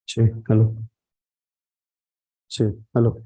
Sí, aló. Sí, aló.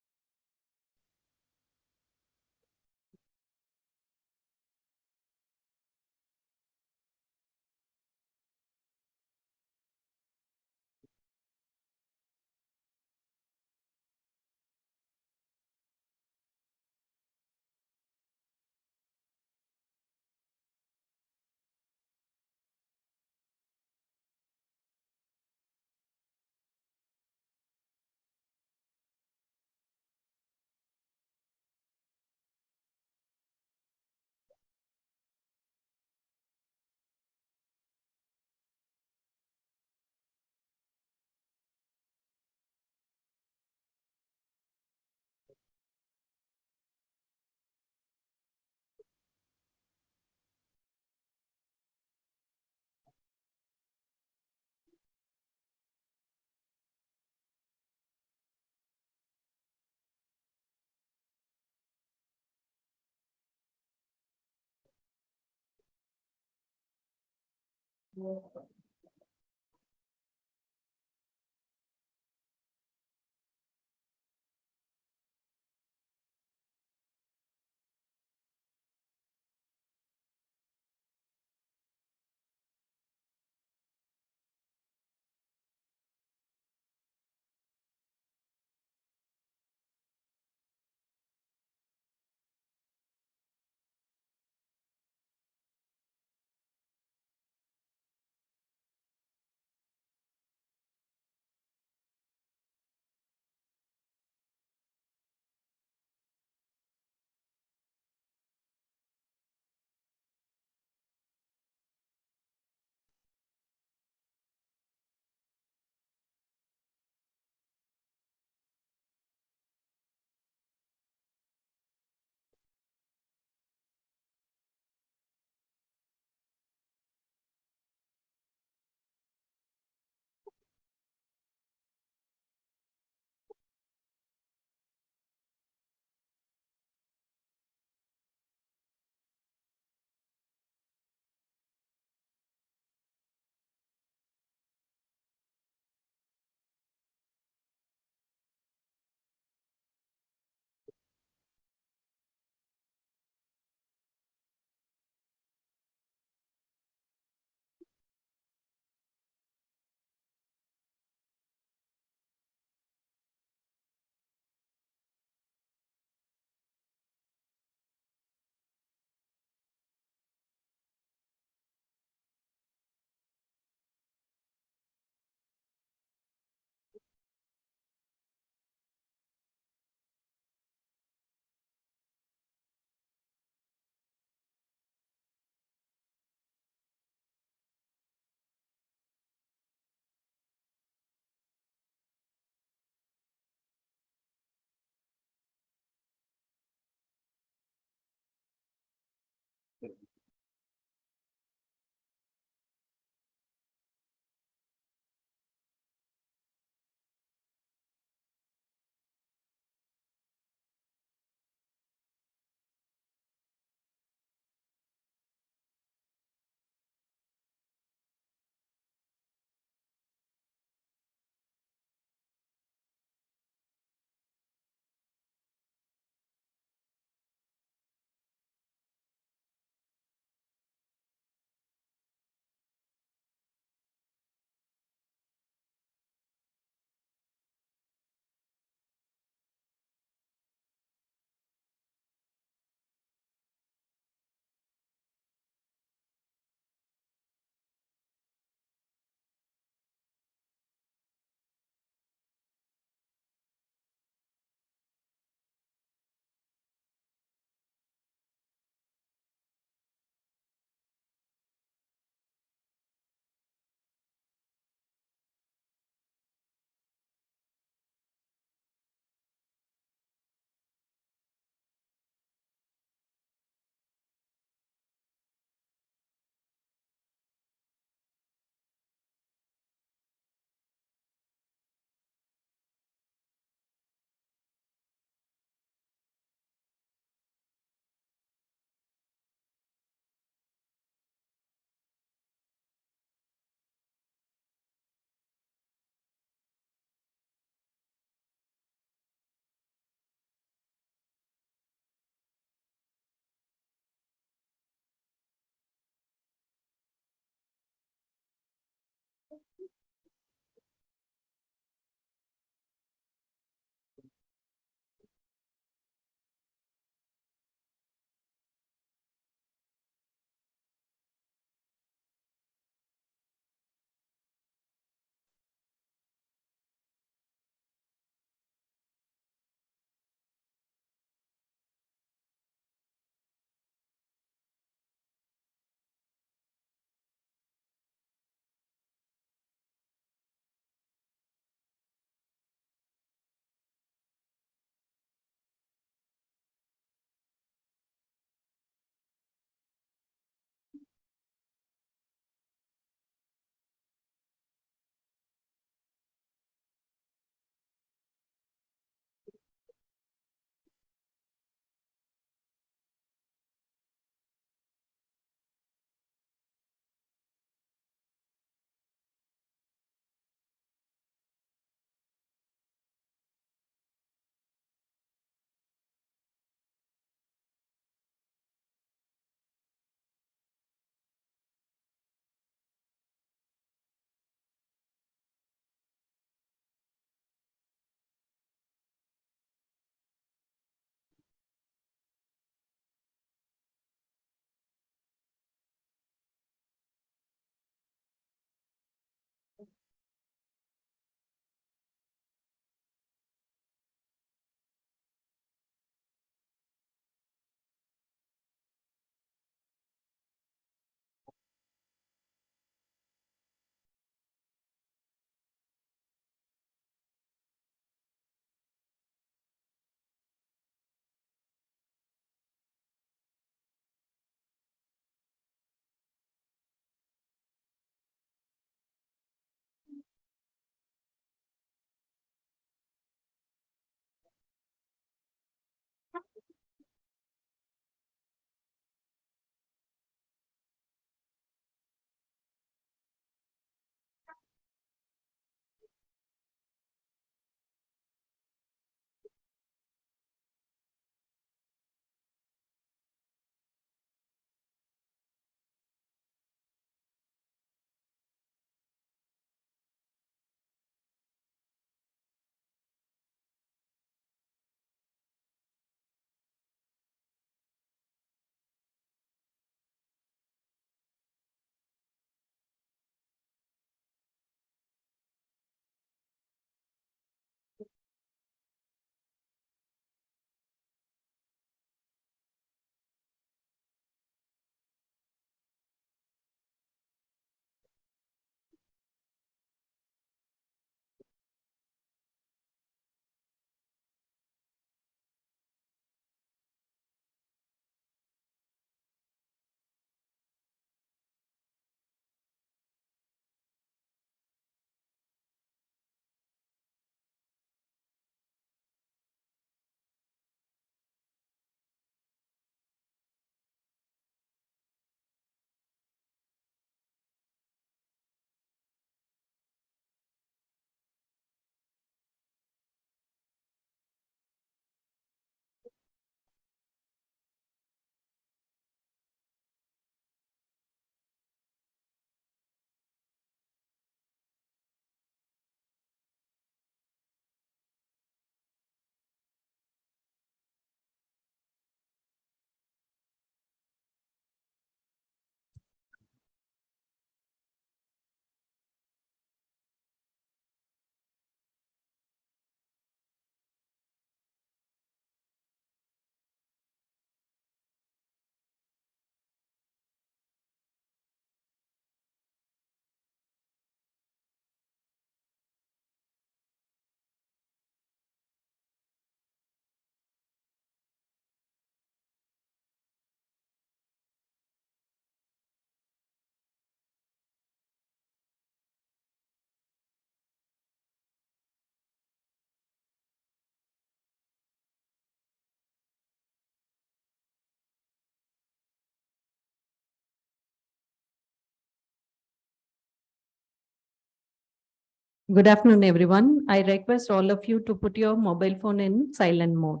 Good afternoon, everyone. I request all of you to put your mobile phone in silent mode.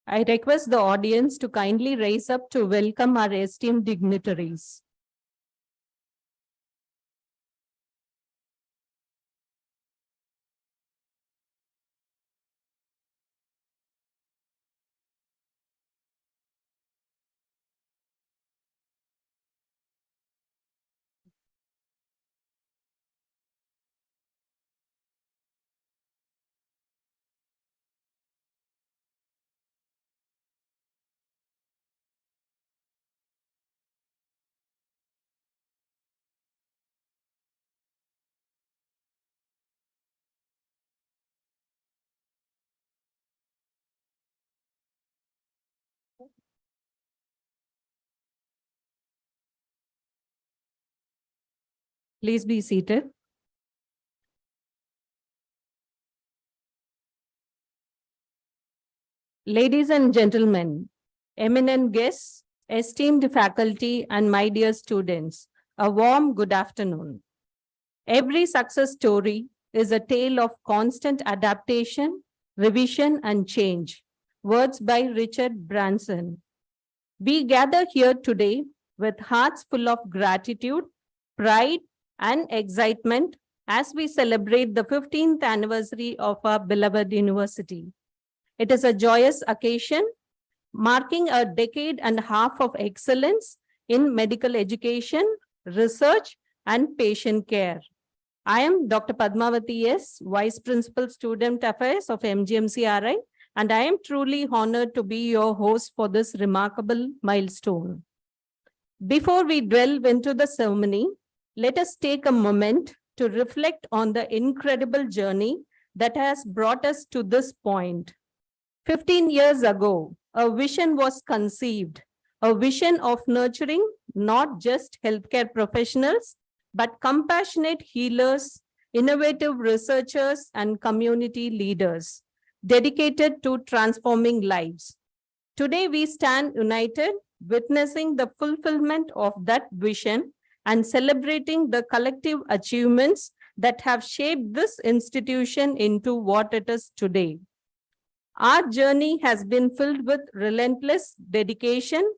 I request the audience to kindly raise up to welcome our esteemed dignitaries. Please be seated. Ladies and gentlemen, eminent guests, esteemed faculty, and my dear students, a warm good afternoon. Every success story is a tale of constant adaptation, revision, and change. Words by Richard Branson. We gather here today with hearts full of gratitude, pride, and excitement as we celebrate the 15th anniversary of our beloved university. It is a joyous occasion marking a decade and a half of excellence in medical education, research, and patient care. I am Dr. Padmavati S., Vice Principal Student Affairs of MGMCRI, and I am truly honored to be your host for this remarkable milestone. Before we delve into the ceremony, let us take a moment to reflect on the incredible journey that has brought us to this point. 15 years ago, a vision was conceived, a vision of nurturing not just healthcare professionals, but compassionate healers, innovative researchers, and community leaders dedicated to transforming lives. Today, we stand united, witnessing the fulfillment of that vision and celebrating the collective achievements that have shaped this institution into what it is today. Our journey has been filled with relentless dedication,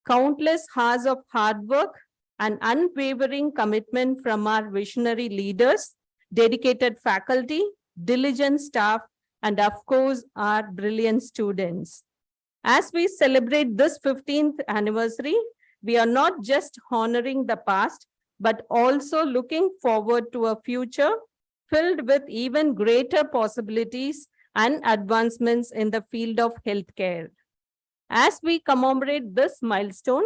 countless hours of hard work, and unwavering commitment from our visionary leaders, dedicated faculty, diligent staff, and of course, our brilliant students. As we celebrate this 15th anniversary, we are not just honoring the past, but also looking forward to a future filled with even greater possibilities and advancements in the field of healthcare. As we commemorate this milestone,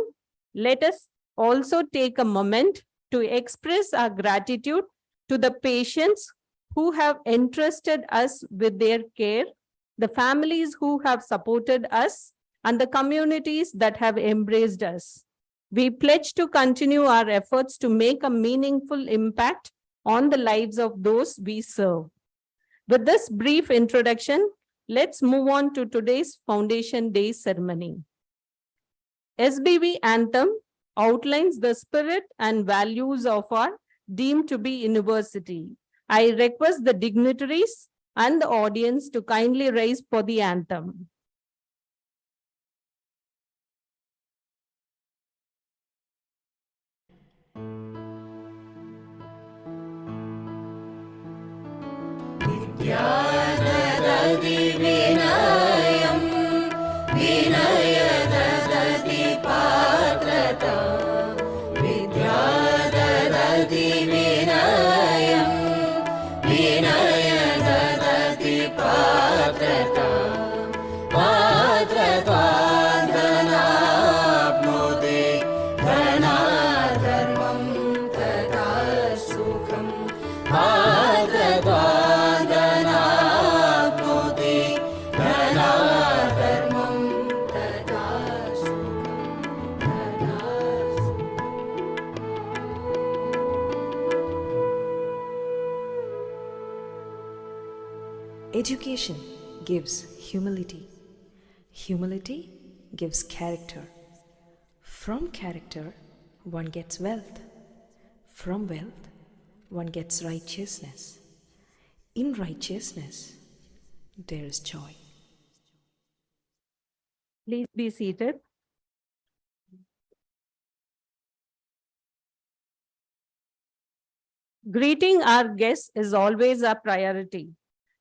let us also take a moment to express our gratitude to the patients who have entrusted us with their care, the families who have supported us, and the communities that have embraced us. We pledge to continue our efforts to make a meaningful impact on the lives of those we serve. With this brief introduction, let's move on to today's Foundation Day ceremony. Sbv Anthem outlines the spirit and values of our deemed to be university. I request the dignitaries and the audience to kindly rise for the anthem. Dadi vinayam, vinayadadi patrata. Vidyadadi vinayam, vinayadadi patrata. Patrata dhanapnoti, dhanadharmam tata sukham. Patrata Education gives humility. Humility gives character. From character, one gets wealth. From wealth, one gets righteousness. In righteousness, there is joy. Please be seated. Greeting our guests is always a priority.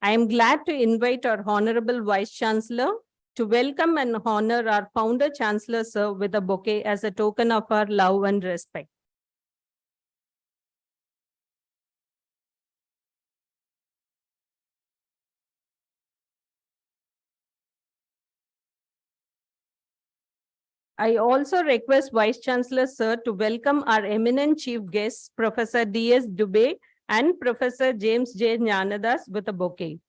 I am glad to invite our Honorable Vice Chancellor to welcome and honor our Founder Chancellor, sir, with a bouquet as a token of our love and respect. I also request Vice Chancellor, sir, to welcome our eminent chief guests, Professor D.S. Dubey and Professor James J. Jnanadas, with a bouquet.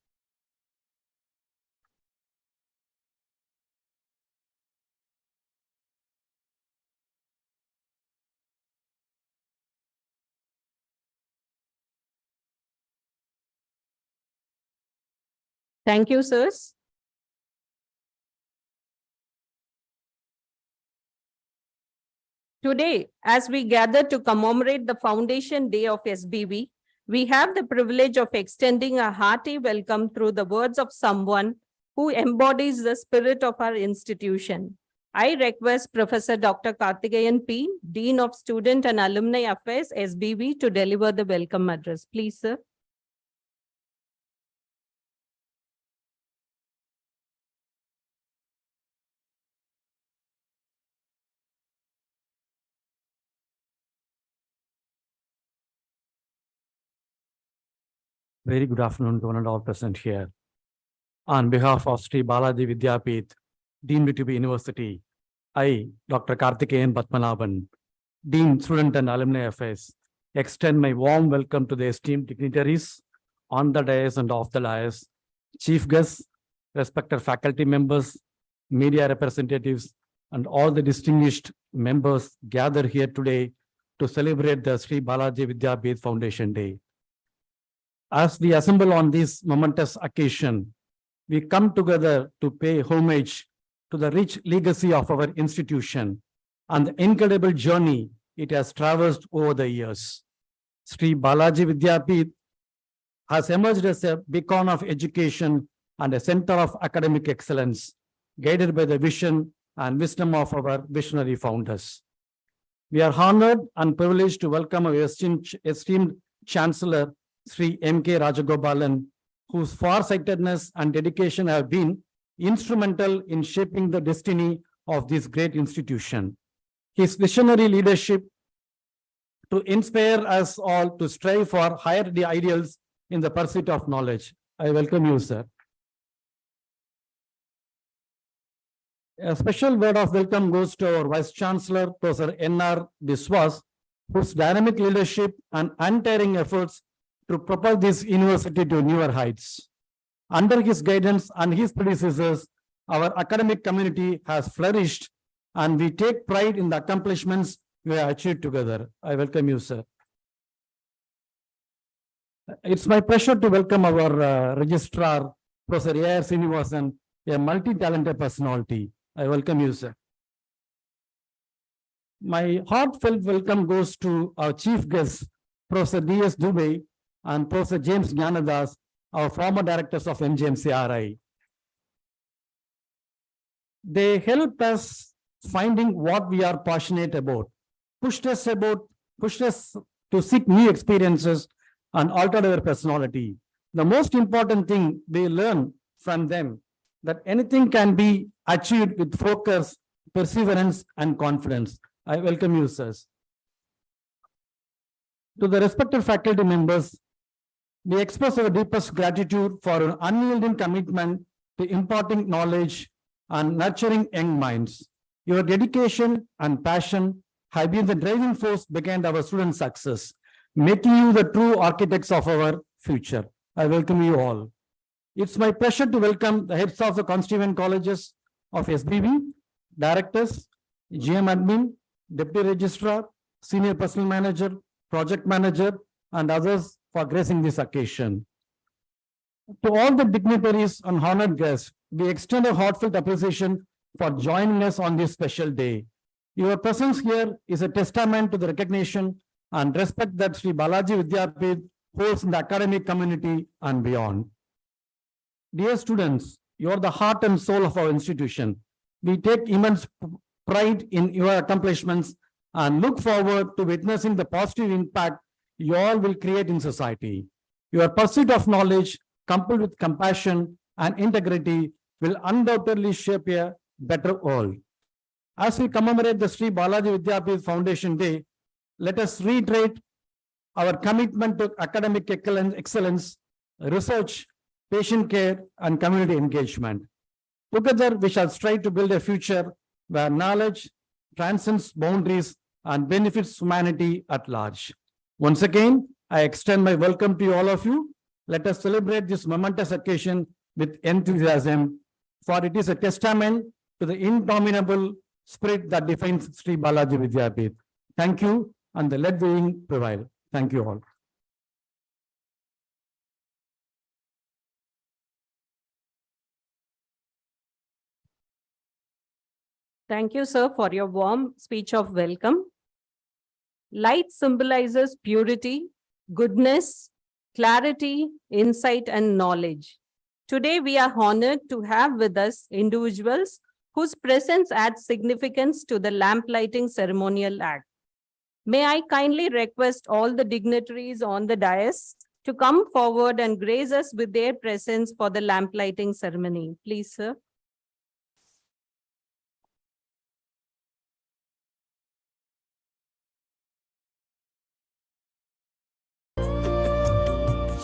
Thank you, sirs. Today, as we gather to commemorate the Foundation Day of SBV, we have the privilege of extending a hearty welcome through the words of someone who embodies the spirit of our institution. I request Professor Dr. Karthikeyan P., Dean of Student and Alumni Affairs, SBV, to deliver the welcome address. Please, sir. Very good afternoon to one and all present here. On behalf of Sri Balaji Vidyapith, Dean VTB University, I, Dr. Karthikeyan Padmanabhan, Dean Student and Alumni Affairs, extend my warm welcome to the esteemed dignitaries on the dais and off the dais, chief guests, respected faculty members, media representatives, and all the distinguished members gathered here today to celebrate the Sri Balaji Vidyapith Foundation Day. As we assemble on this momentous occasion, we come together to pay homage to the rich legacy of our institution and the incredible journey it has traversed over the years. Sri Balaji Vidyapith has emerged as a beacon of education and a center of academic excellence, guided by the vision and wisdom of our visionary founders. We are honored and privileged to welcome our esteemed Chancellor, Sri M.K. Rajagopalan, whose farsightedness and dedication have been instrumental in shaping the destiny of this great institution. His visionary leadership to inspire us all to strive for higher ideals in the pursuit of knowledge. I welcome you, sir. A special word of welcome goes to our Vice Chancellor, Professor N.R. Biswas, whose dynamic leadership and untiring efforts to propel this university to newer heights. Under his guidance and his predecessors, our academic community has flourished, and we take pride in the accomplishments we have achieved together. I welcome you, sir. It's my pleasure to welcome our registrar, Professor A.R. Srinivasan, a multi-talented personality. I welcome you, sir. My heartfelt welcome goes to our chief guests, Professor D.S. Dubey and Professor James Jnanadas, our former directors of MGMCRI. They helped us finding what we are passionate about, pushed us to seek new experiences and altered our personality. The most important thing we learn from them, that anything can be achieved with focus, perseverance, and confidence. I welcome you, sirs. To the respected faculty members, we express our deepest gratitude for an unyielding commitment to imparting knowledge and nurturing young minds. Your dedication and passion have been the driving force behind our student success, making you the true architects of our future. I welcome you all. It's my pleasure to welcome the heads of the constituent colleges of SBV, directors, GM admin, deputy registrar, senior personnel manager, project manager, and others for gracing this occasion. To all the dignitaries and honored guests, we extend a heartfelt appreciation for joining us on this special day. Your presence here is a testament to the recognition and respect that Sri Balaji Vidyapith holds in the academic community and beyond. Dear students, you are the heart and soul of our institution. We take immense pride in your accomplishments and look forward to witnessing the positive impact you all will create in society. Your pursuit of knowledge, coupled with compassion and integrity, will undoubtedly shape a better world. As we commemorate the Sri Balaji Vidyapith Foundation Day, let us reiterate our commitment to academic excellence, research, patient care, and community engagement. Together, we shall strive to build a future where knowledge transcends boundaries and benefits humanity at large. Once again, I extend my welcome to all of you. Let us celebrate this momentous occasion with enthusiasm, for it is a testament to the indomitable spirit that defines Sri Balaji Vidyapith. Thank you, and let the wing prevail. Thank you all. Thank you, sir, for your warm speech of welcome. Light symbolizes purity, goodness, clarity, insight, and knowledge. Today, we are honored to have with us individuals whose presence adds significance to the lamp lighting ceremonial act. May I kindly request all the dignitaries on the dais to come forward and grace us with their presence for the lamp lighting ceremony. Please, sir.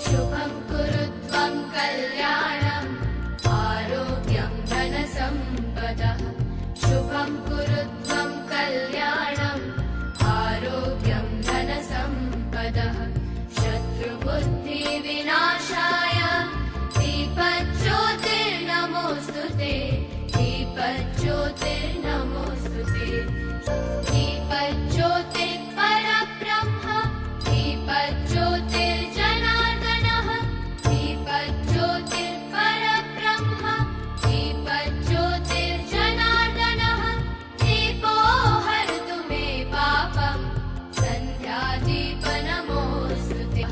शुभं कुरु त्वं कल्याणम् आरोग्यं धनसम्पदः शुभं कुरु त्वं कल्याणम् आरोग्यं धनसम्पदः शत्रुबुद्धिविनाशाय दीपज्योतिर्नमोऽस्तु ते दीपज्योतिर्नमोऽस्तु ते दीपज्योतिर्परब्रह्म दीपज्योतिर्जनार्दनः दीपज्योतिर्परब्रह्म दीपज्योतिर्जनार्दनः दीपो हरतु मे पापं सन्ध्यादीपनमोऽस्तु ते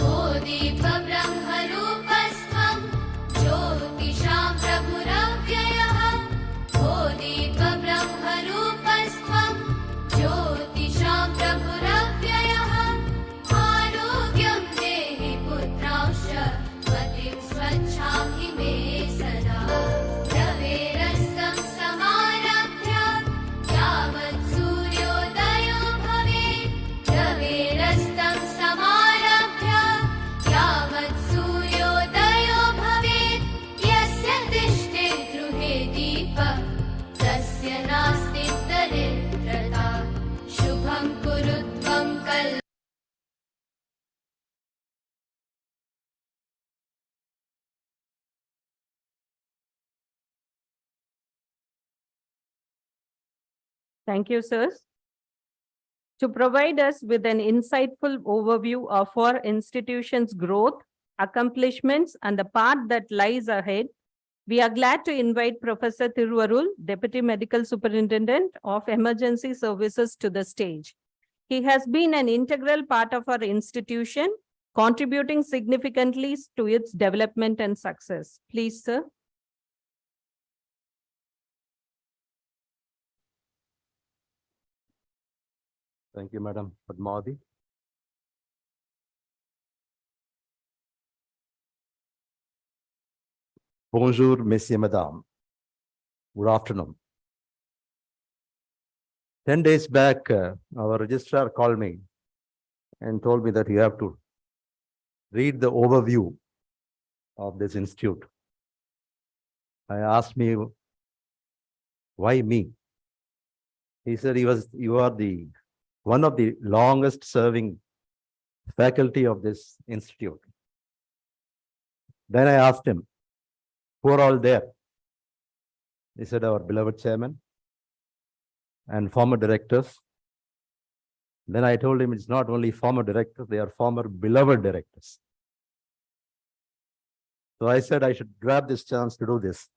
ओ दीपब्रह्मरूपस्त्वं ज्योतिषां प्रभुरव्ययः ओ दीपब्रह्मरूपस्त्वं ज्योतिषां प्रभुरव्ययः आरोग्यं देहि पुत्रांश्च मतिं स्वच्छां हि मे सदा रवेरस्तं समारभ्य यावत् सूर्योदयो भवेत् रवेरस्तं समारभ्य यावत् सूर्योदयो भवेत् यस्य तिष्ठेत् गृहे दीपः तस्य नास्ति दरिद्रता शुभं कुरु त्वं कल्याणम् Thank you, sirs. To provide us with an insightful overview of our institution's growth, accomplishments, and the path that lies ahead, we are glad to invite Professor Thiruvarul, Deputy Medical Superintendent of Emergency Services, to the stage. He has been an integral part of our institution, contributing significantly to its development and success. Please, sir. Thank you, Madam Padmavati. Bonjour, Messieurs, Madame. Good afternoon. 10 days back, our registrar called me and told me that you have to read the overview of this institute. I asked me, why me? He said, you are one of the longest serving faculty of this institute. Then I asked him, who are all there? He said, our beloved chairman and former directors. Then I told him it's not only former directors, they are former beloved directors. So I said I should grab this chance to do this.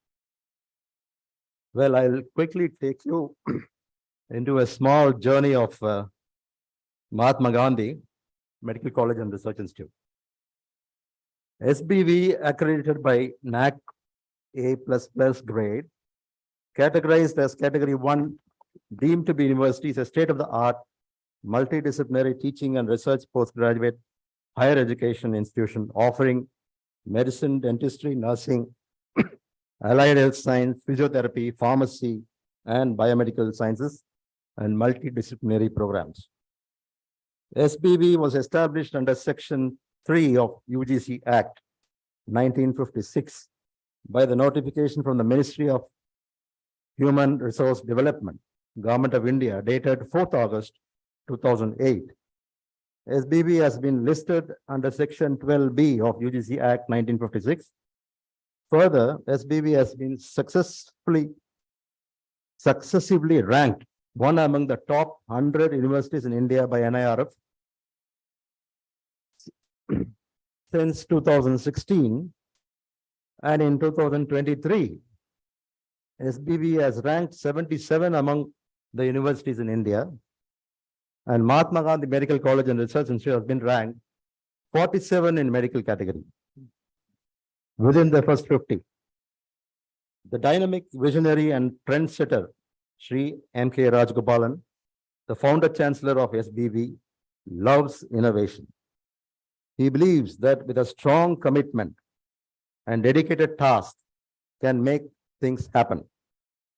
Well, I'll quickly take you into a small journey of Mahatma Gandhi Medical College and Research Institute. SBV accredited by NAC A++ grade, categorized as Category 1, deemed to be university, is a state-of-the-art multidisciplinary teaching and research postgraduate higher education institution offering medicine, dentistry, nursing, allied health science, physiotherapy, pharmacy, and biomedical sciences, and multidisciplinary programs. SBV was established under Section 3 of UGC Act 1956 by the notification from the Ministry of Human Resource Development, Government of India, dated 4th August 2008. SBV has been listed under Section 12B of UGC Act 1956. Further, SBV has been successively ranked one among the top 100 universities in India by NIRF since 2016, and in 2023, SBV has ranked 77 among the universities in India, and Mahatma Gandhi Medical College and Research Institute has been ranked 47 in medical category within the first 50. The dynamic, visionary, and trendsetter, Sri M.K. Rajgopalan, the founder chancellor of SBV, loves innovation. He believes that with a strong commitment and dedicated task can make things happen.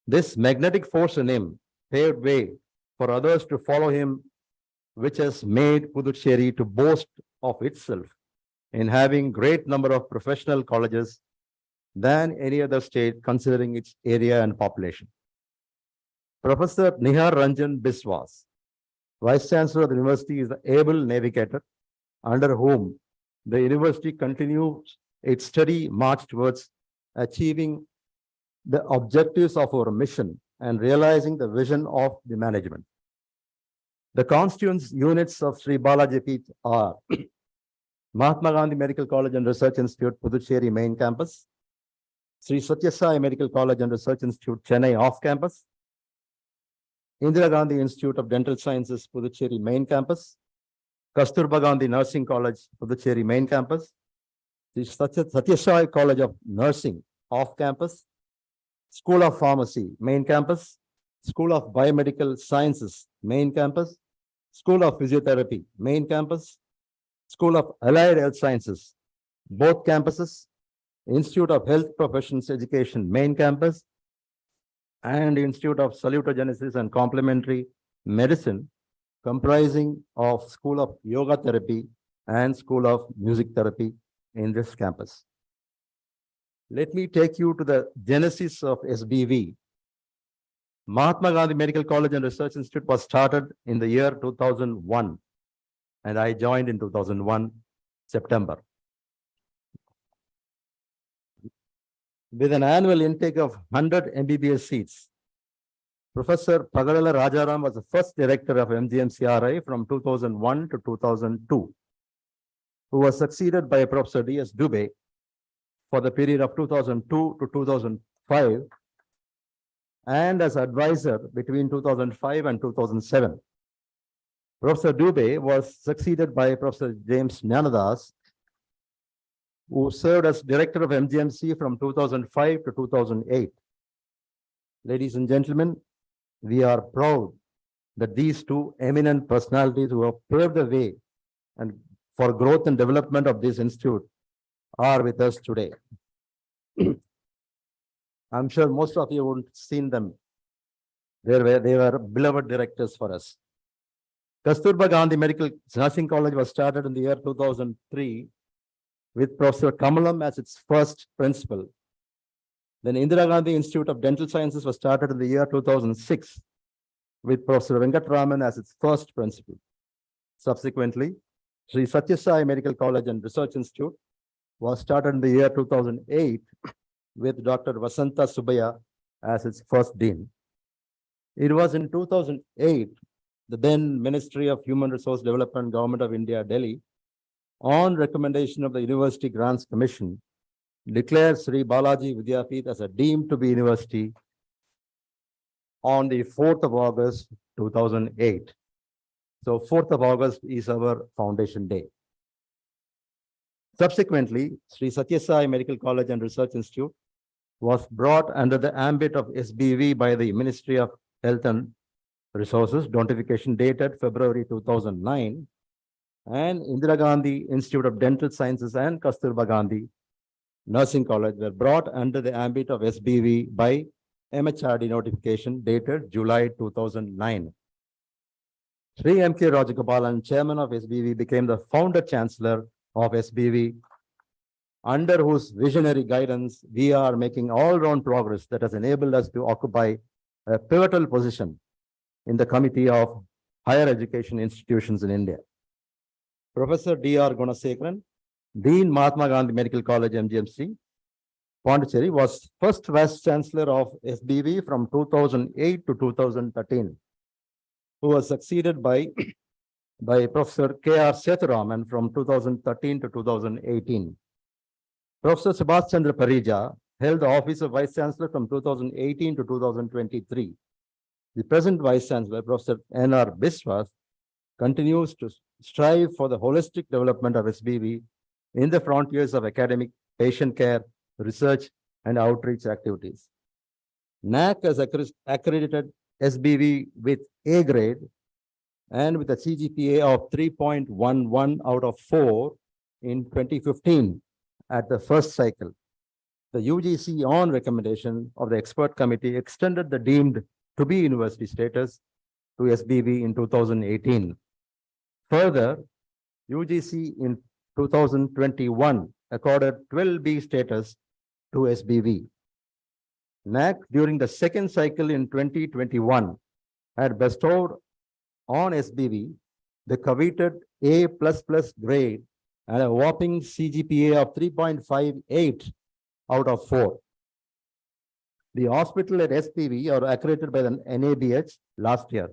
This magnetic force in him paved way for others to follow him, which has made Puducherry to boast of itself in having great number of professional colleges than any other state considering its area and population. Professor Nihar Ranjan Biswas, Vice Chancellor of the University, is the able navigator under whom the university continues its steady march towards achieving the objectives of our mission and realizing the vision of the management. The constituent units of Sri Balaji Peeth are Mahatma Gandhi Medical College and Research Institute, Puducherry main campus, Sri Satya Sai Medical College and Research Institute, Chennai off campus, Indira Gandhi Institute of Dental Sciences, Puducherry main campus, Kasturba Gandhi Nursing College, Puducherry main campus, the Satya Sai College of Nursing off campus, School of Pharmacy main campus, School of Biomedical Sciences main campus, School of Physiotherapy main campus, School of Allied Health Sciences both campuses, Institute of Health Professions Education main campus, and Institute of Salutogenesis and Complementary Medicine, comprising of School of Yoga Therapy and School of Music Therapy in this campus. Let me take you to the genesis of SBV. Mahatma Gandhi Medical College and Research Institute was started in the year 2001, and I joined in 2001, September. With an annual intake of 100 MBBS seats, Professor Pagadala Rajaram was the first director of MGMCRI from 2001 to 2002, who was succeeded by Professor D.S. Dubey for the period of 2002 to 2005, and as advisor between 2005 and 2007. Professor Dubey was succeeded by Professor James Jnanadas, who served as director of MGMC from 2005 to 2008. Ladies and gentlemen, we are proud that these two eminent personalities who have paved the way and for growth and development of this institute are with us today. I'm sure most of you haven't seen them. They were beloved directors for us. Kasturba Gandhi Medical Nursing College was started in the year 2003 with Professor Kamalam as its first principal. Then Indira Gandhi Institute of Dental Sciences was started in the year 2006 with Professor Venkatraman as its first principal. Subsequently, Sri Satya Sai Medical College and Research Institute was started in the year 2008 with Dr. Vasanta Subaya as its first dean. It was in 2008, the then Ministry of Human Resource Development, Government of India, Delhi, on recommendation of the University Grants Commission, declared Sri Balaji Vidyapeeth as a deemed to be university on the 4th of August, 2008. So 4th of August is our foundation day. Subsequently, Sri Satya Sai Medical College and Research Institute was brought under the ambit of SBV by the Ministry of Health and Resources, notification dated February 2009, and Indira Gandhi Institute of Dental Sciences and Kasturba Gandhi Nursing College were brought under the ambit of SBV by MHRD notification dated July 2009. Sri M.K. Rajagopalan, chairman of SBV, became the founder chancellor of SBV, under whose visionary guidance we are making all-round progress that has enabled us to occupy a pivotal position in the Committee of Higher Education Institutions in India. Professor D.R. Gunasekaran, Dean Mahatma Gandhi Medical College, MGMC, Pondicherry, was first Vice Chancellor of SBV from 2008 to 2013, who was succeeded by Professor K.R. Sethuraman from 2013 to 2018. Professor Subhash Chandra Parija held the office of Vice Chancellor from 2018 to 2023. The present Vice Chancellor, Professor N.R. Biswas, continues to strive for the holistic development of SBV in the frontiers of academic, patient care, research, and outreach activities. NAC has accredited SBV with A grade and with a CGPA of 3.11 out of 4 in 2015 at the first cycle. The UGC, on recommendation of the expert committee, extended the deemed to be university status to SBV in 2018. Further, UGC in 2021 accorded 12B status to SBV. NAC during the second cycle in 2021 had bestowed on SBV the coveted A++ grade and a whopping CGPA of 3.58 out of 4. The hospital at SBV are accredited by the NABH last year.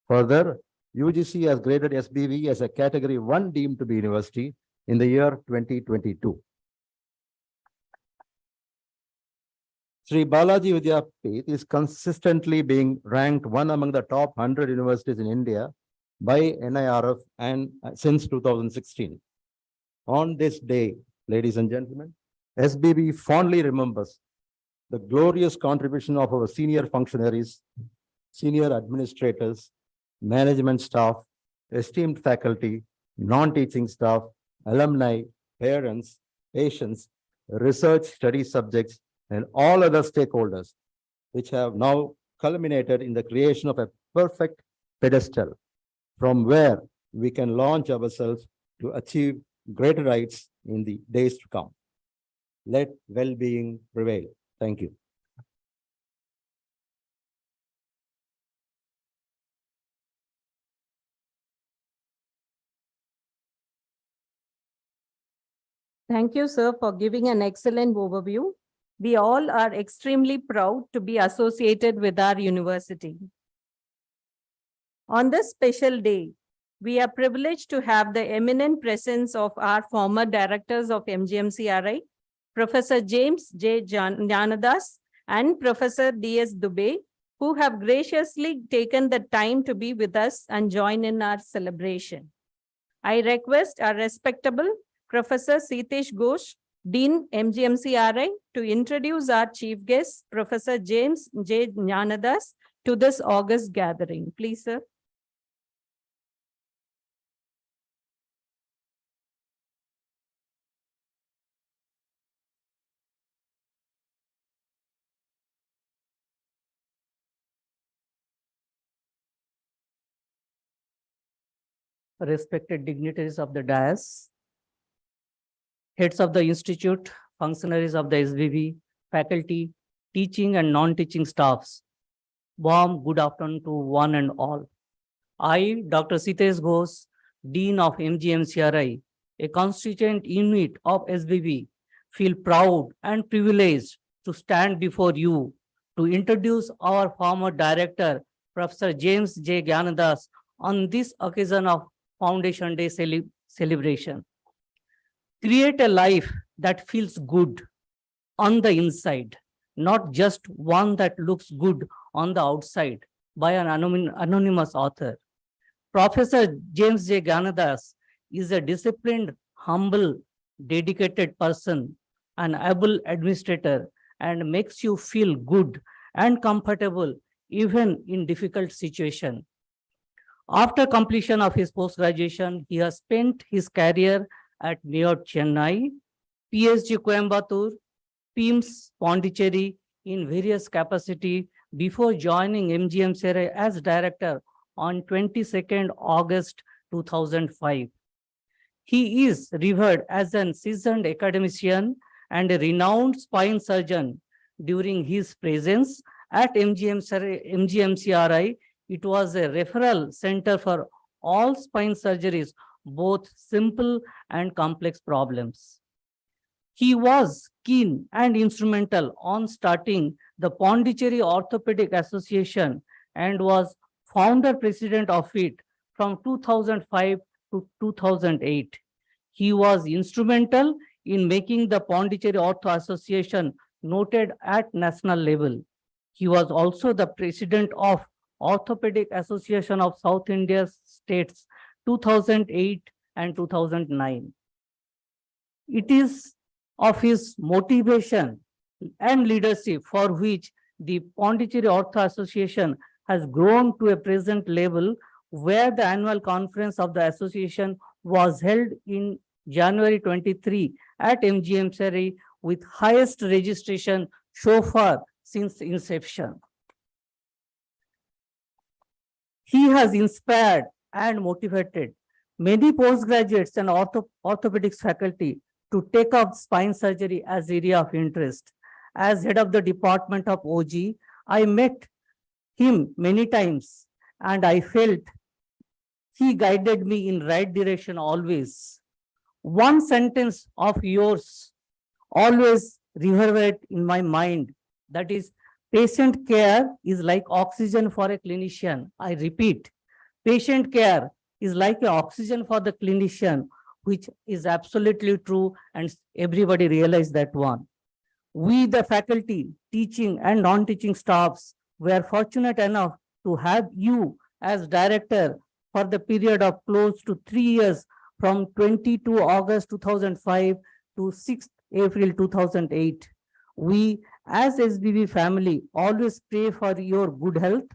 Further, UGC has graded SBV as a category 1 deemed to be university in the year 2022. Sri Balaji Vidyapith is consistently being ranked one among the top 100 universities in India by NIRF and since 2016. On this day, ladies and gentlemen, SBV fondly remembers the glorious contribution of our senior functionaries, senior administrators, management staff, esteemed faculty, non-teaching staff, alumni, parents, patients, research study subjects, and all other stakeholders, which have now culminated in the creation of a perfect pedestal from where we can launch ourselves to achieve greater heights in the days to come. Let well-being prevail. Thank you. Thank you, sir, for giving an excellent overview. We all are extremely proud to be associated with our university. On this special day, we are privileged to have the eminent presence of our former directors of MGMCRI, Professor James J. Jnanadas and Professor D.S. Dubey, who have graciously taken the time to be with us and join in our celebration. I request our respectable Professor Sitesh Ghosh, Dean MGMCRI, to introduce our chief guest, Professor James J. Jnanadas, to this August gathering. Please, sir. Respected dignitaries of the dais, heads of the institute, functionaries of the SBV, faculty, teaching and non-teaching staffs, warm good afternoon to one and all. I, Dr. Sitesh Ghosh, Dean of MGMCRI, a constituent unit of SBV, feel proud and privileged to stand before you to introduce our former director, Professor James J. Jnanadas, on this occasion of Foundation Day celebration. Create a life that feels good on the inside, not just one that looks good on the outside by an anonymous author. Professor James J. Ganadas is a disciplined, humble, dedicated person, an able administrator, and makes you feel good and comfortable even in difficult situations. After completion of his post-graduation, he has spent his career at NIOT Chennai, PSG Coimbatore, PIMS Pondicherry in various capacity before joining MGM as director on 22nd August 2005. He is revered as an seasoned academician and a renowned spine surgeon. During his presence at MGMCRI, it was a referral center for all spine surgeries, both simple and complex problems. He was keen and instrumental on starting the Pondicherry Orthopedic Association and was founder president of it from 2005 to 2008. He was instrumental in making the Pondicherry Ortho Association noted at national level. He was also the president of Orthopedic Association of South India States 2008 and 2009. It is of his motivation and leadership for which the Pondicherry Ortho Association has grown to a present level where the annual conference of the association was held in January 23 at MGM Surrey with highest registration so far since inception. He has inspired and motivated many postgraduates and orthopedics faculty to take up spine surgery as area of interest. As head of the department of OG, I met him many times and I felt he guided me in right direction always. One sentence of yours always reverberate in my mind, that is, patient care is like oxygen for a clinician. I repeat, patient care is like an oxygen for the clinician, which is absolutely true, and everybody realize that one. We, the faculty, teaching and non-teaching staffs, were fortunate enough to have you as director for the period of close to 3 years from 22 August 2005 to 6th April 2008. We, as Sbv family, always pray for your good health.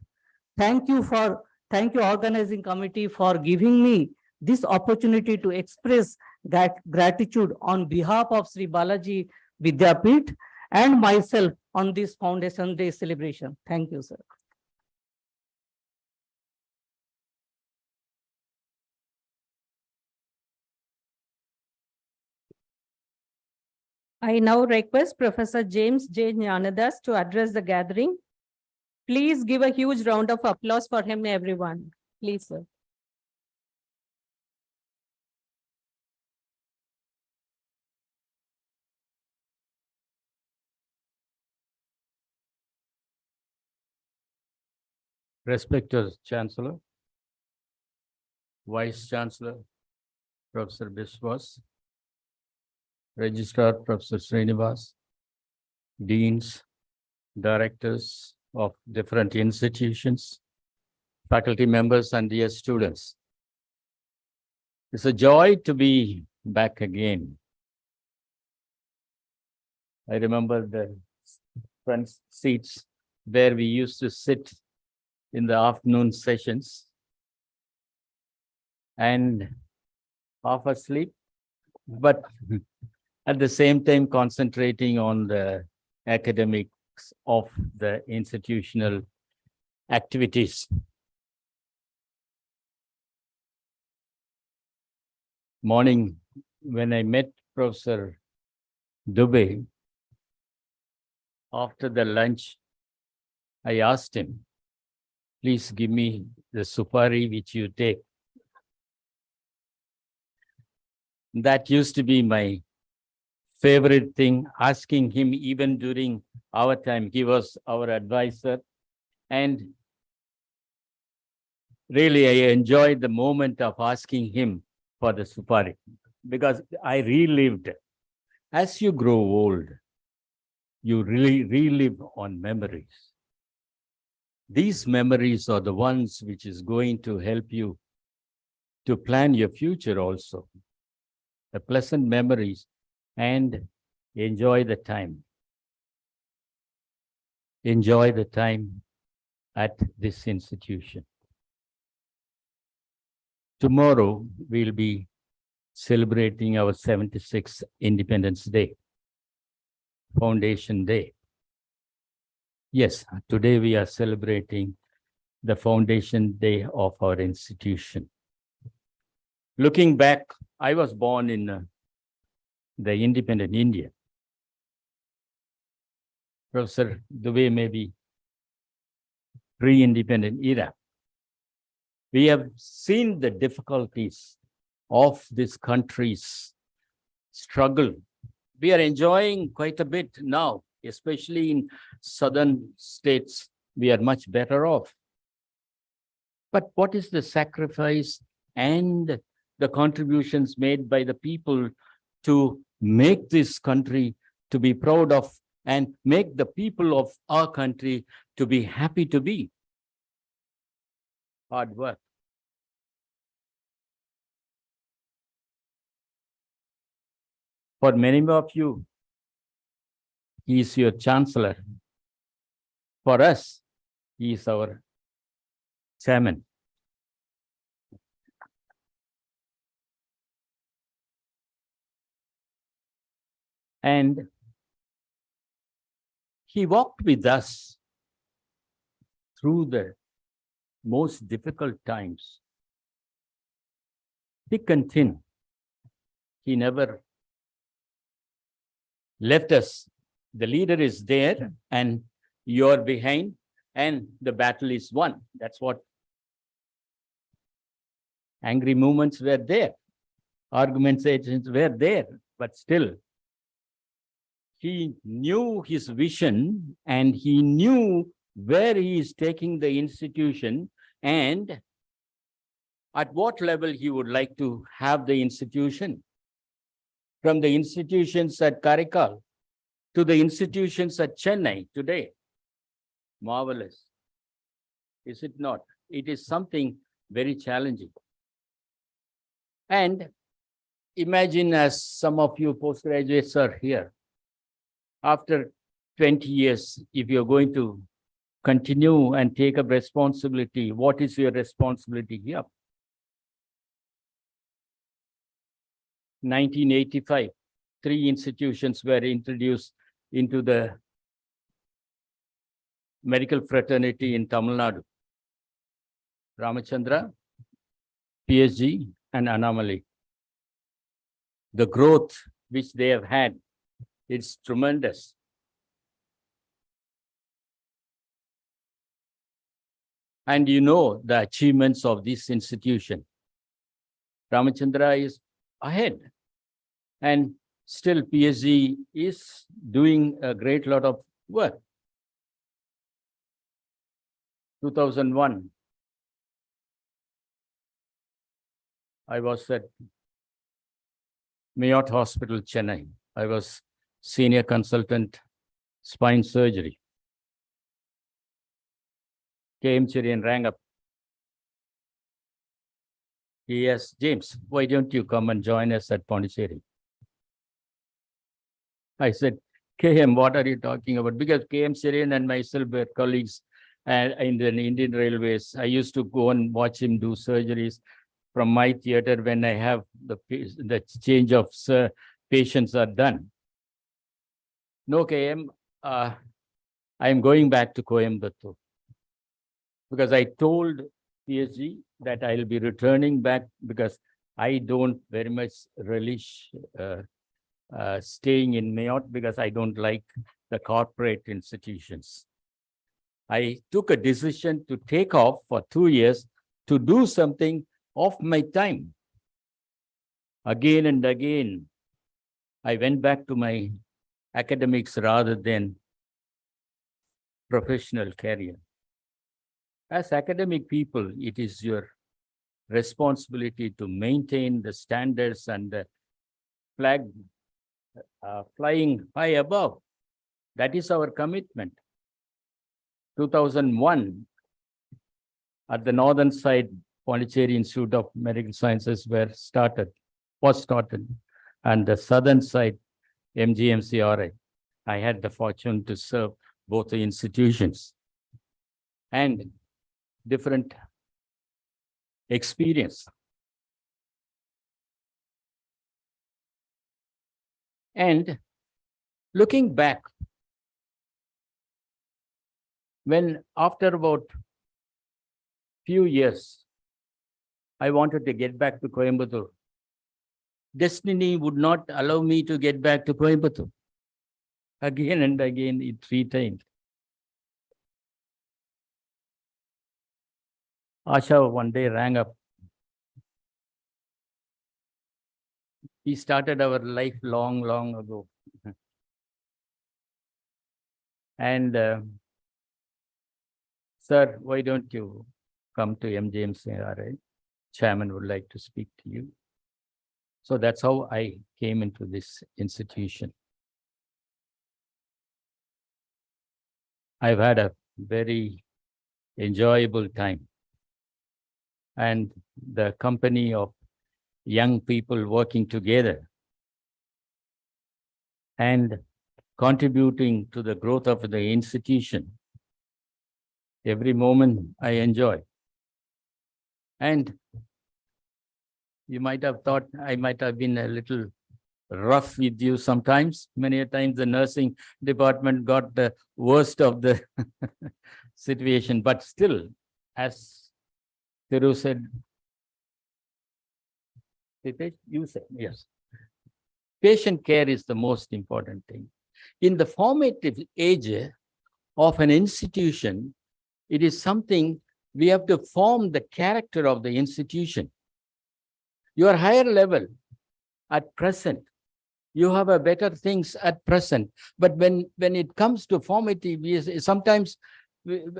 Thank you organizing committee for giving me this opportunity to express that gratitude on behalf of Sri Balaji Vidyapith and myself on this Foundation Day celebration. Thank you, sir. I now request Professor James J. Gnanadas to address the gathering. Please give a huge round of applause for him, everyone. Please, sir. Respected Chancellor, Vice Chancellor, Professor Biswas, Registrar Professor Srinivas, Deans, Directors of different institutions, faculty members, and dear students. It's a joy to be back again. I remember the front seats where we used to sit in the afternoon sessions and half asleep, but at the same time concentrating on the academics of the institutional activities. Morning, when I met Professor Dubey, after the lunch, I asked him, please give me the supari which you take. That used to be my favorite thing, asking him even during our time. He was our advisor. And really, I enjoyed the moment of asking him for the supari because I relived. As you grow old, you really relive on memories. These memories are the ones which is going to help you to plan your future also. The pleasant memories and enjoy the time. Enjoy the time at this institution. Tomorrow, we'll be celebrating our 76th Independence Day, Foundation Day. Yes, today we are celebrating the Foundation Day of our institution. Looking back, I was born in the independent India. Professor Dubey may be pre-independent era. We have seen the difficulties of this country's struggle. We are enjoying quite a bit now, especially in southern states. We are much better off. But what is the sacrifice and the contributions made by the people to make this country to be proud of and make the people of our country to be happy to be? Hard work. For many of you, he is your chancellor. For us, he is our chairman. And he walked with us through the most difficult times. Thick and thin. He never left us. The leader is there and you're behind and the battle is won. That's what angry moments were there. Argumentations were there, but still he knew his vision and he knew where he is taking the institution and at what level he would like to have the institution. From the institutions at Karikal to the institutions at Chennai today. Marvelous. Is it not? It is something very challenging. And imagine, as some of you postgraduates are here, after 20 years, if you're going to continue and take up responsibility, what is your responsibility here? 1985, 3 institutions were introduced into the medical fraternity in Tamil Nadu. Ramachandra, PSG, and Anamali. The growth which they have had is tremendous. And you know the achievements of this institution. Ramachandra is ahead. And still PSG is doing a great lot of work. 2001, I was at Mayotte Hospital, Chennai. I was senior consultant, spine surgery. KM Cherian rang up. He asked, James, why don't you come and join us at Pondicherry? I said, KM, what are you talking about? Because KM Cherian and myself were colleagues in the Indian Railways. I used to go and watch him do surgeries from my theater when I have the change of patients are done. No, KM, I am going back to Coimbatore because I told PSG that I'll be returning back because I don't very much relish staying in Mayotte because I don't like the corporate institutions. I took a decision to take off for 2 years to do something of my time. Again and again, I went back to my academics rather than professional career. As academic people, it is your responsibility to maintain the standards and the flag flying high above. That is our commitment. 2001, At the northern side, Pondicherry Institute of Medical Sciences was started. And the southern side, MGMCRI. I had the fortune to serve both the institutions and different experience. And looking back, when after about few years, I wanted to get back to Coimbatore. Destiny would not allow me to get back to Coimbatore. Again and again, it retained. Asha one day rang up. He started our life long, long ago. And sir, why don't you come to MGMCRI? Chairman would like to speak to you. So that's how I came into this institution. I've had a very enjoyable time. And the company of young people working together and contributing to the growth of the institution. Every moment I enjoy. And you might have thought I might have been a little rough with you sometimes. Many a times the nursing department got the worst of the situation, but still, as Thiru said, you said, yes. Patient care is the most important thing. In the formative age of an institution, it is something we have to form the character of the institution. Your higher level at present, you have a better things at present. But when it comes to formative, sometimes,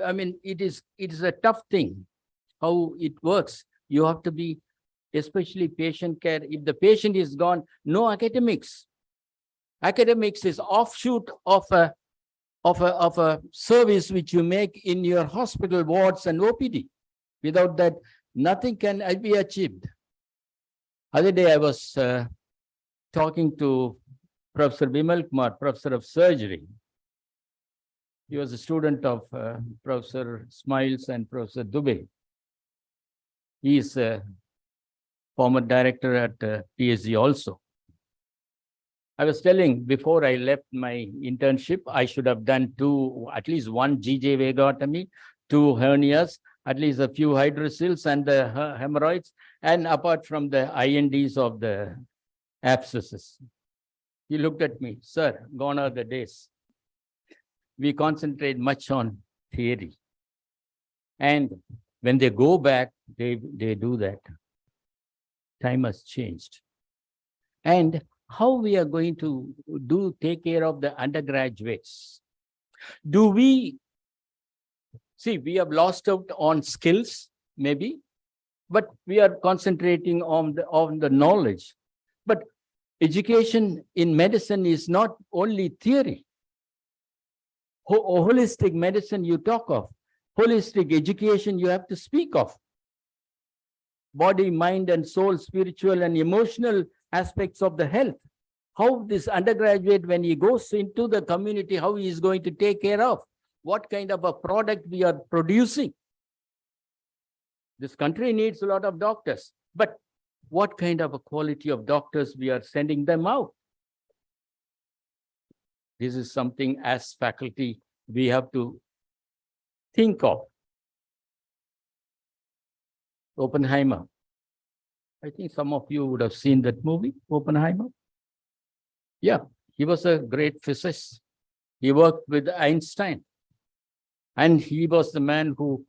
I mean, it is a tough thing how it works. You have to be, especially patient care. If the patient is gone, no academics. Academics is offshoot of a service which you make in your hospital wards and OPD. Without that, nothing can be achieved. Other day I was talking to Professor Bimal Kumar, professor of surgery. He was a student of Professor Smiles and Professor Dubey. He is a former director at PSG also. I was telling before I left my internship, I should have done at least one GJ vagotomy, 2 hernias, at least a few hydrocele and the hemorrhoids, and apart from the INDs of the abscesses. He looked at me, sir, gone are the days. We concentrate much on theory. And when they go back, they do that. Time has changed. And how we are going to take care of the undergraduates? Do we see, we have lost out on skills, maybe, but we are concentrating on the knowledge. But education in medicine is not only theory. Holistic medicine you talk of, holistic education you have to speak of. Body, mind, and soul, spiritual and emotional aspects of the health. How this undergraduate, when he goes into the community, how he is going to take care of, what kind of a product we are producing. This country needs a lot of doctors, but what kind of a quality of doctors we are sending them out? This is something as faculty we have to think of. Oppenheimer. I think some of you would have seen that movie, Oppenheimer. Yeah, he was a great physicist. He worked with Einstein. And he was the man who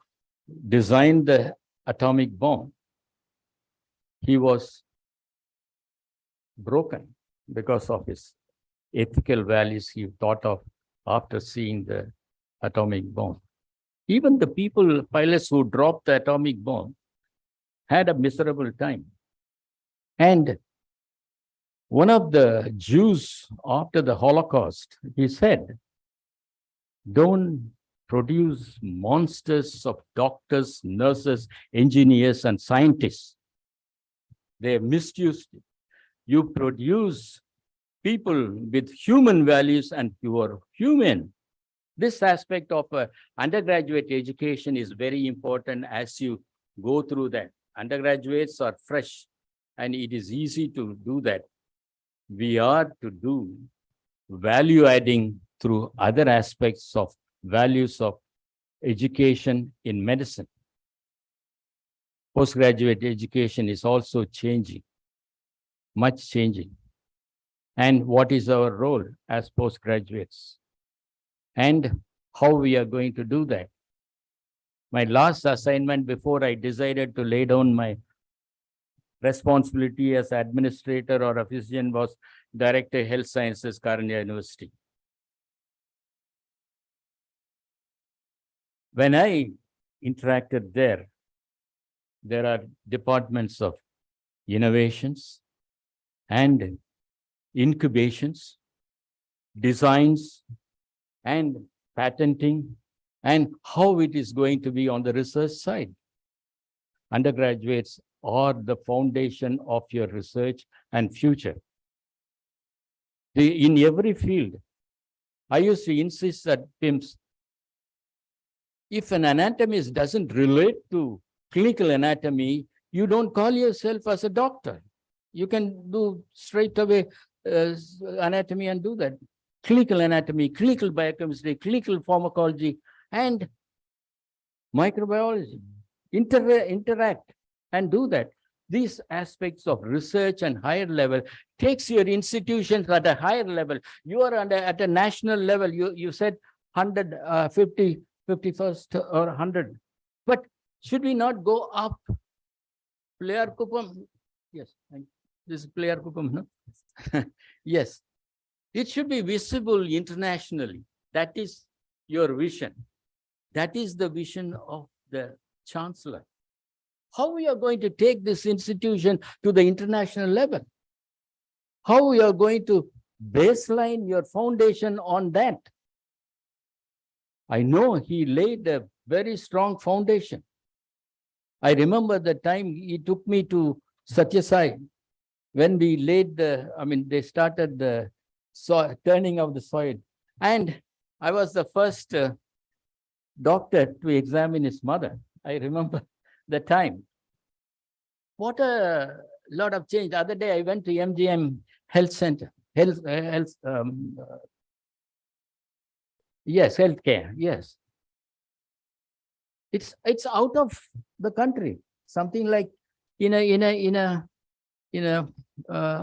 designed the atomic bomb. He was broken because of his ethical values he thought of after seeing the atomic bomb. Even the pilots who dropped the atomic bomb had a miserable time. And one of the Jews after the Holocaust, he said, don't produce monsters of doctors, nurses, engineers, and scientists. They have misused it. You produce people with human values and you are human. This aspect of undergraduate education is very important as you go through that. Undergraduates are fresh and it is easy to do that. We are to do value adding through other aspects of values of education in medicine. Postgraduate education is also changing, much changing. And what is our role as postgraduates? And how we are going to do that? My last assignment before I decided to lay down my responsibility as administrator or a physician was Director Health Sciences, Karanya University. When I interacted there are departments of innovations and incubations, designs, and patenting, and how it is going to be on the research side. Undergraduates are the foundation of your research and future. In every field, I used to insist at PIMS, if an anatomist doesn't relate to clinical anatomy, you don't call yourself as a doctor. You can do straight away anatomy and do that. Clinical anatomy, clinical biochemistry, clinical pharmacology, and microbiology. Interact and do that. These aspects of research and higher level takes your institutions at a higher level. You are at a national level. You said 150, 51st or 100. But should we not go up? Player Kupam? Yes, this is Player Kupam, no? Yes. It should be visible internationally. That is your vision. That is the vision of the Chancellor. How we are going to take this institution to the international level? How we are going to baseline your foundation on that? I know he laid a very strong foundation. I remember the time he took me to Satyasai when we laid they started the turning of the soil. And I was the first doctor to examine his mother. I remember the time. What a lot of change. The other day I went to MGM Health Center, yes, healthcare, yes. It's out of the country, something like in a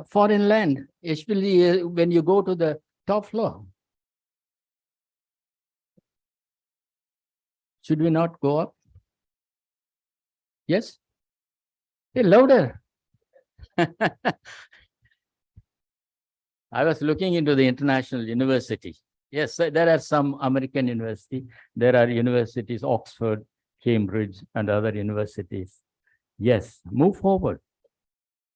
foreign land, especially when you go to the top floor. Should we not go up? Yes? Hey, louder. I was looking into the international university. Yes, there are some American universities. There are universities, Oxford, Cambridge, and other universities. Yes, move forward.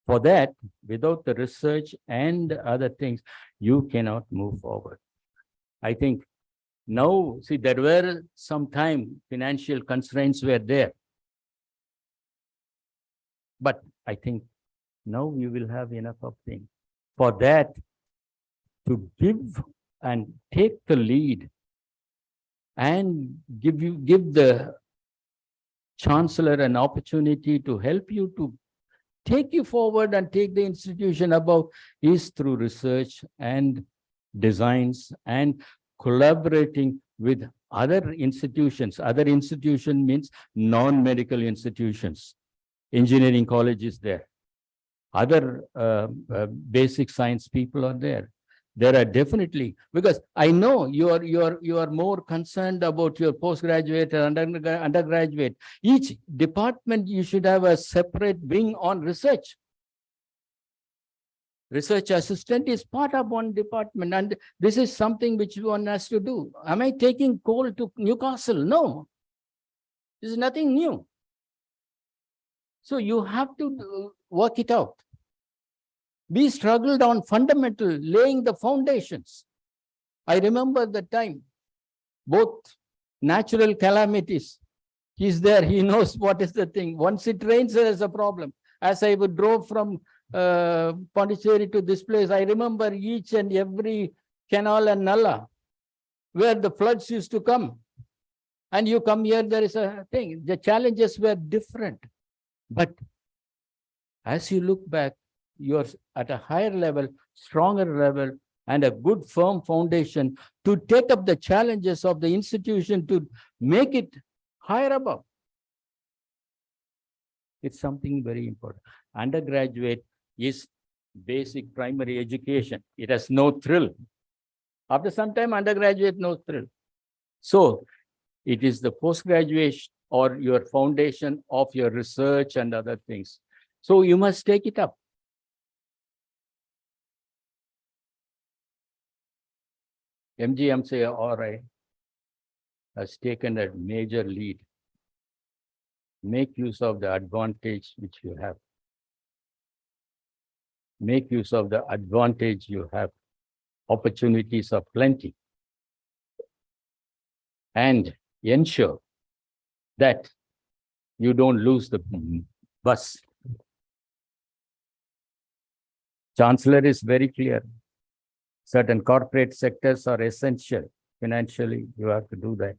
For that, without the research and other things, you cannot move forward. I think now, see, there were some time financial constraints were there. But I think now we will have enough of things. For that, to give and take the lead and give the Chancellor an opportunity to help you to take you forward and take the institution above is through research and designs and collaborating with other institutions. Other institution means non-medical institutions. Engineering college is there. Other basic science people are there. There are definitely, because I know you are more concerned about your postgraduate and undergraduate. Each department, you should have a separate wing on research. Research assistant is part of one department, and this is something which one has to do. Am I taking coal to Newcastle? No. This is nothing new. So you have to work it out. We struggled on fundamental, laying the foundations. I remember the time, both natural calamities. He's there, he knows what is the thing. Once it rains, there is a problem. As I would drove from Pondicherry to this place, I remember each and every canal and nalla where the floods used to come. And you come here, there is a thing. The challenges were different. But as you look back, you're at a higher level, stronger level, and a good firm foundation to take up the challenges of the institution to make it higher above. It's something very important. Undergraduate is basic primary education. It has no thrill. After some time, undergraduate, no thrill. So it is the postgraduate or your foundation of your research and other things. So you must take it up. MGMCRI has taken a major lead. Make use of the advantage which you have. Make use of the advantage you have. Opportunities are plenty. And ensure that you don't lose the bus. Chancellor is very clear. Certain corporate sectors are essential. Financially, you have to do that.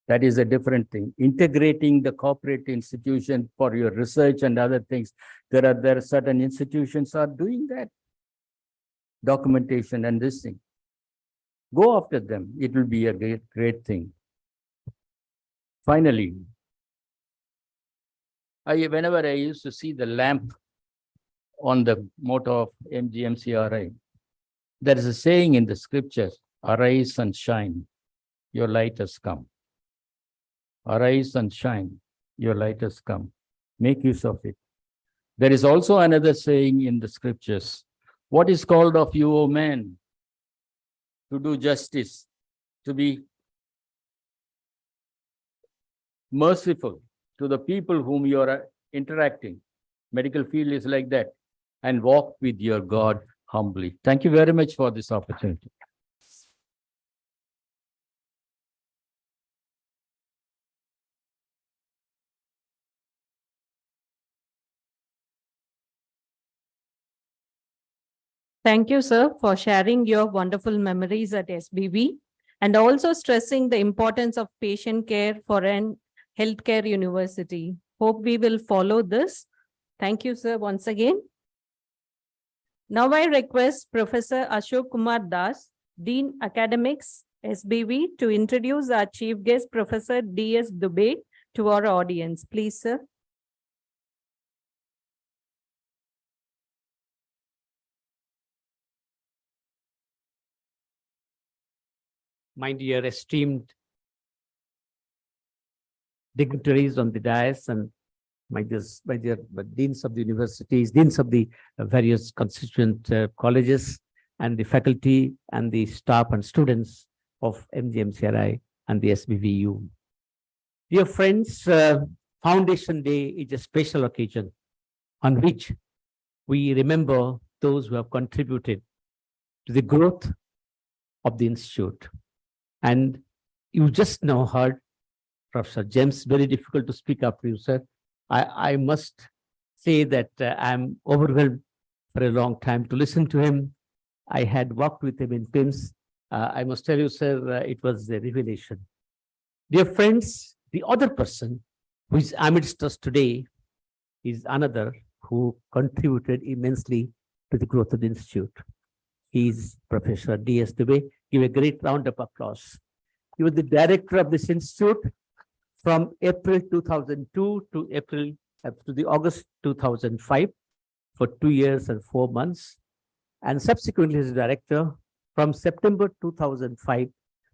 That is a different thing. Integrating the corporate institution for your research and other things. There are certain institutions are doing that. Documentation and this thing. Go after them. It will be a great thing. Finally, whenever I used to see the lamp on the motto of MGMCRI, there is a saying in the scriptures, arise and shine, your light has come. Arise and shine, your light has come. Make use of it. There is also another saying in the scriptures, what is called of you, O man? To do justice, to be merciful to the people whom you are interacting. Medical field is like that. And walk with your God humbly. Thank you very much for this opportunity. Thank you, sir, for sharing your wonderful memories at SBV and also stressing the importance of patient care for an healthcare university. Hope we will follow this. Thank you, sir, once again. Now I request Professor Ashok Kumar Das, Dean Academics, SBV, to introduce our chief guest, Professor D.S. Dubey, to our audience. Please, sir. My dear esteemed dignitaries on the dais and my dear deans of the universities, deans of the various constituent colleges, and the faculty and the staff and students of MGMCRI and the SBVU. Dear friends, Foundation Day is a special occasion on which we remember those who have contributed to the growth of the institute. And you just now heard Professor James, very difficult to speak after you, sir. I must say that I'm overwhelmed for a long time to listen to him. I had worked with him in PIMS. I must tell you, sir, it was a revelation. Dear friends, the other person who is amidst us today is another who contributed immensely to the growth of the institute. He is Professor D.S. Dubey. Give a great round of applause. He was the director of this institute from April 2002 to the August 2005 for 2 years and 4 months, and subsequently his director from September 2005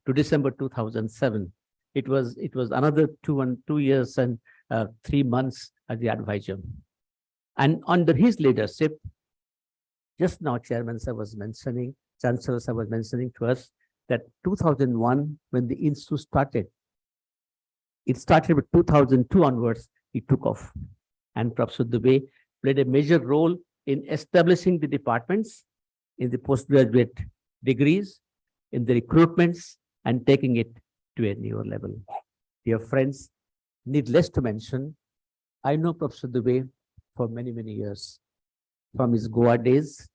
to December 2007. It was another 2 years and 3 months as the advisor. And under his leadership, just now Chancellor sir was mentioning to us that 2001, when the institute started, it started with 2002 onwards, it took off. And Professor Dubey played a major role in establishing the departments in the postgraduate degrees, in the recruitments, and taking it to a newer level. Dear friends, needless to mention, I know Professor Dubey for many, many years, from his Goa days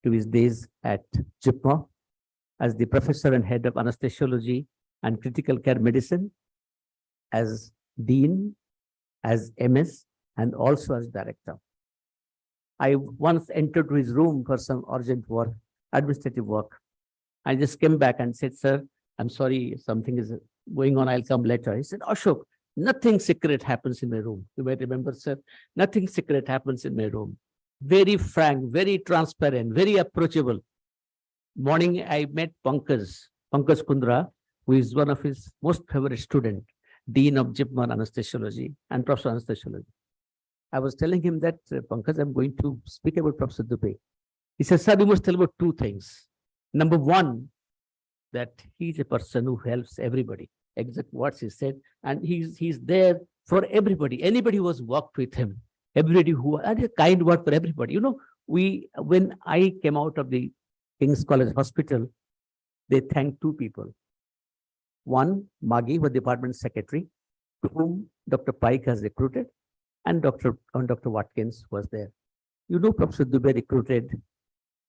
to his days at JIPMA as the professor and head of anesthesiology and critical care medicine, as dean, as MS, and also as director. I once entered his room for some urgent work, administrative work. I just came back and said, sir, I'm sorry, something is going on, I'll come later. He said, Ashok, nothing secret happens in my room. You might remember, sir, nothing secret happens in my room. Very frank, very transparent, very approachable. Morning, I met Pankaj Kundra, who is one of his most favorite student, Dean of JIPMA Anesthesiology and Professor Anesthesiology. I was telling him that, Pankaj, I'm going to speak about Professor Dubey. He said, sir, you must tell about two things. Number one, that he's a person who helps everybody, exact what he said, and he's there for everybody, anybody who has worked with him, everybody who had a kind word for everybody. You know, when I came out of the King's College Hospital, they thanked two people. One, Maggie, was department secretary, whom Dr. Pike has recruited, and Dr. Watkins was there. You know, Professor Dubey recruited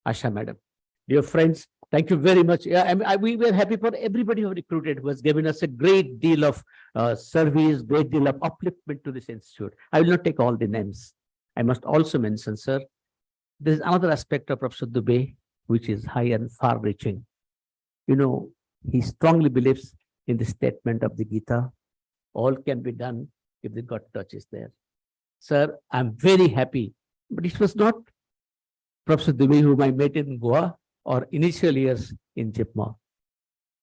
Asha Madam. Dear friends, thank you very much. Yeah, we were happy for everybody who recruited, who has given us a great deal of service, great deal of upliftment to this institute. I will not take all the names. I must also mention, sir, there is another aspect of Professor Dubey, which is high and far-reaching. You know, he strongly believes in the statement of the Gita, all can be done if the God touch is there. Sir, I'm very happy, but it was not Professor Dubey whom I met in Goa or initial years in JIPMA.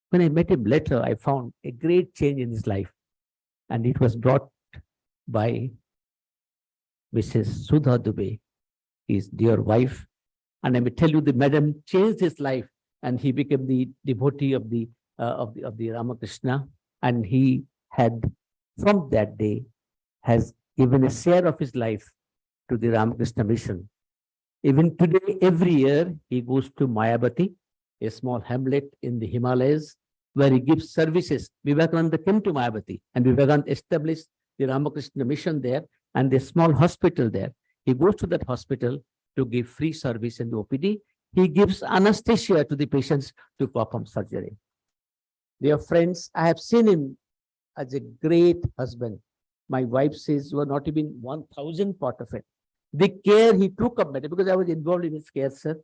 When I met him later, I found a great change in his life, and it was brought by Mrs. Sudha Dubey, his dear wife. And I may tell you, the madam changed his life, and he became the devotee of the Ramakrishna, and he had, from that day, has given a share of his life to the Ramakrishna mission. Even today, every year, he goes to Mayabati, a small hamlet in the Himalayas, where he gives services. Vivekananda came to Mayabati, and Vivekananda established the Ramakrishna mission there and the small hospital there. He goes to that hospital to give free service in the OPD. He gives anesthesia to the patients to perform surgery. Dear friends, I have seen him as a great husband. My wife says, you are not even 1,000 part of it. The care he took of me, because I was involved in his care, sir.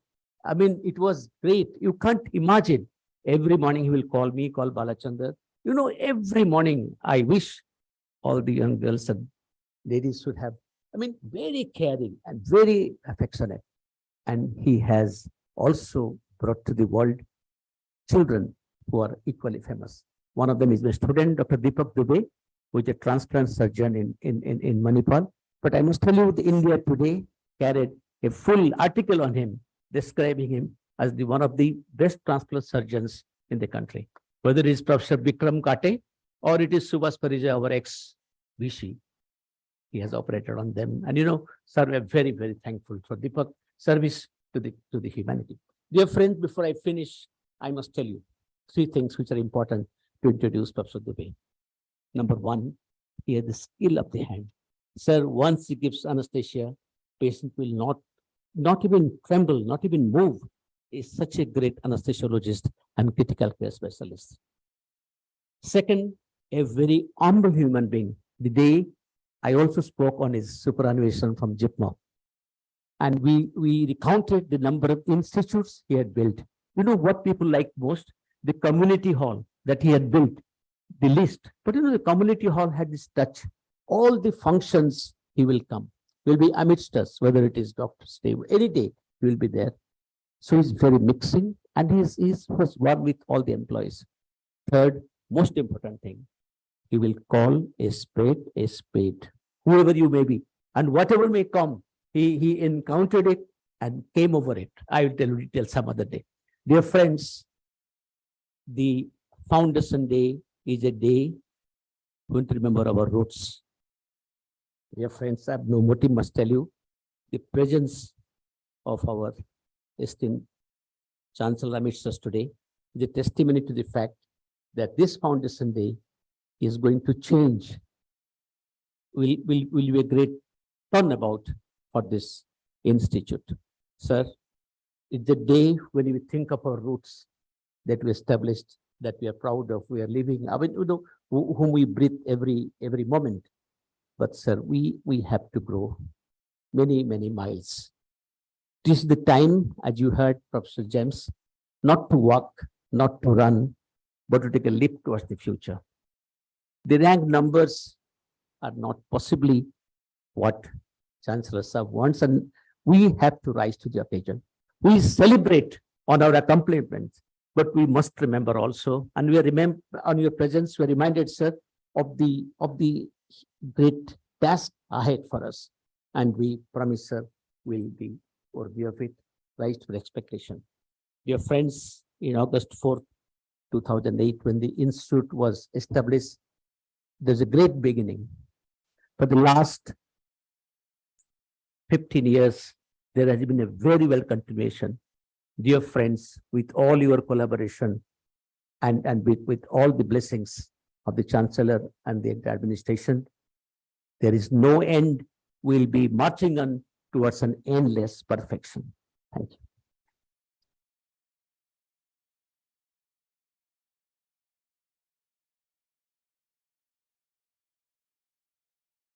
I mean, it was great. You can't imagine. Every morning he will call me, call Balachandar. You know, every morning I wish all the young girls and ladies should have, I mean, very caring and very affectionate. And he has also brought to the world children who are equally famous. One of them is my student, Dr. Deepak Dubey, who is a transplant surgeon in Manipal. But I must tell you, the India Today carried a full article on him, describing him as one of the best transplant surgeons in the country. Whether it is Professor Bikram Kate or it is Subhas Parija, our ex-VC, he has operated on them. And you know, sir, we are very, very thankful for Deepak's service to the humanity. Dear friends, before I finish, I must tell you three things which are important to introduce Professor Dubey. Number one, he has the skill of the hand. Sir, once he gives anesthesia, patient will not even tremble, not even move. He is such a great anesthesiologist and critical care specialist. Second, a very humble human being. The day I also spoke on his superannuation from JIPMA, and we recounted the number of institutes he had built. You know what people like most? The community hall that he had built, the list. But you know, the community hall had this touch. All the functions he will come, will be amidst us, whether it is Doctor's Day, any day he will be there. So he's very mixing, and he was one with all the employees. Third, most important thing, he will call a spade, whoever you may be, and whatever may come, he encountered it and came over it. I will tell you details some other day. Dear friends, the Foundation Day is a day going to remember our roots. Dear friends, I have no motive, must tell you, the presence of our esteemed Chancellor amidst us today is a testimony to the fact that this Foundation Day is going to change, will be a great turnabout for this institute. Sir, it's the day when we think of our roots that we established, that we are proud of, we are living, I mean, whom we breathe every moment. But sir, we have to grow many miles. This is the time, as you heard Professor James, not to walk, not to run, but to take a leap towards the future. The rank numbers are not possibly what Chancellor Sir wants, and we have to rise to the occasion. We celebrate on our accomplishments, but we must remember also, and we remember on your presence, we are reminded, sir, of the great task ahead for us. And we promise, sir, will be worthy of it, rise to the expectation. Dear friends, in August 4th, 2008, when the institute was established, there's a great beginning. For the last 15 years, there has been a very well continuation. Dear friends, with all your collaboration and with all the blessings of the Chancellor and the administration, there is no end. We'll be marching on towards an endless perfection. Thank you.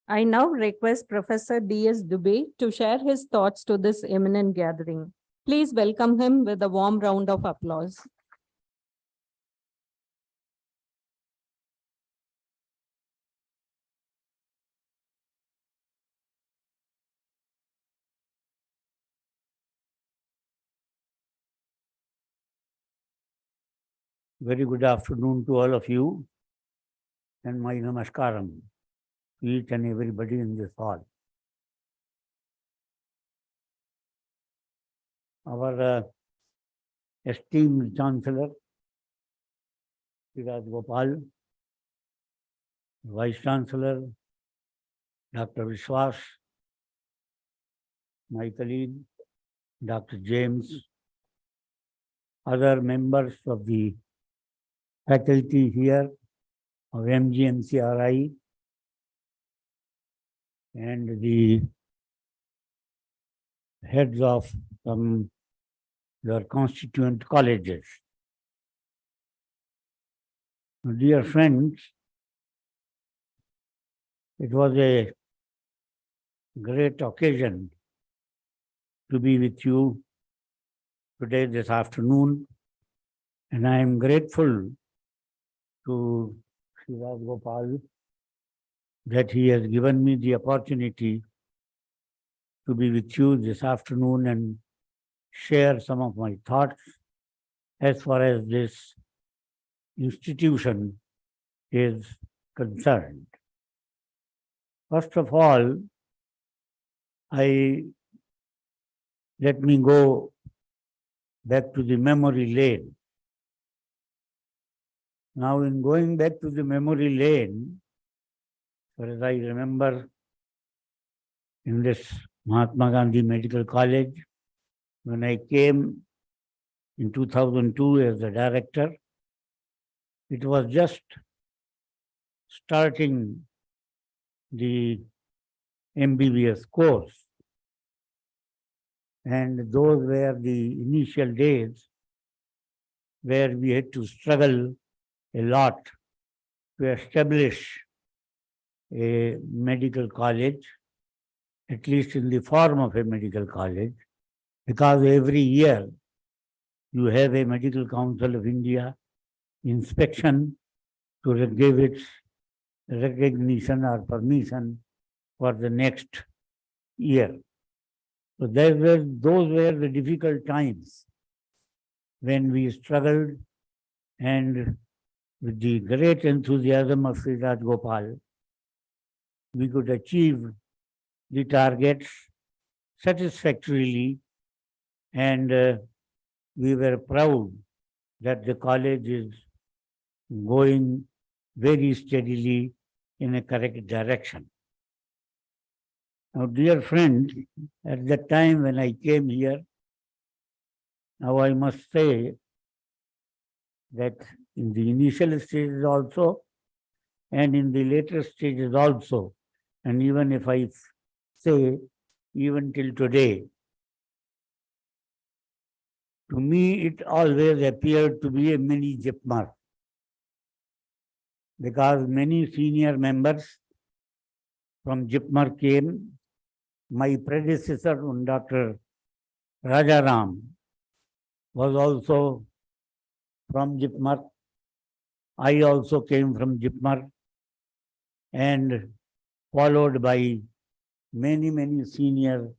I now request Professor D.S. Dubey to share his thoughts to this eminent gathering. Please welcome him with a warm round of applause. Very good afternoon to all of you, and my namaskaram to each and everybody in this hall. Our esteemed Chancellor, Srivastava Gopal, Vice Chancellor, Dr. Vishwas, my colleague, Dr. James, other members of the faculty here of MGMCRI, and the heads of your constituent colleges. Dear friends, it was a great occasion to be with you today, this afternoon, and I am grateful to Srivastava Gopal that he has given me the opportunity to be with you this afternoon and share some of my thoughts as far as this institution is concerned. First of all, let me go back to the memory lane. Now, in going back to the memory lane, as I remember, in this Mahatma Gandhi Medical College, when I came in 2002 as the director, it was just starting the MBBS course. And those were the initial days where we had to struggle a lot to establish a medical college, at least in the form of a medical college, because every year you have a Medical Council of India inspection to give its recognition or permission for the next year. So those were the difficult times when we struggled, and with the great enthusiasm of Sri Raj Gopal, we could achieve the targets satisfactorily, and we were proud that the college is going very steadily in a correct direction. Now, dear friends, at the time when I came here, now I must say that in the initial stages also, and in the later stages also. And even if I say, even till today, to me, it always appeared to be a mini JIPMER, because many senior members from JIPMER came. My predecessor, Dr. Rajaram, was also from JIPMER. I also came from JIPMER, and followed by many senior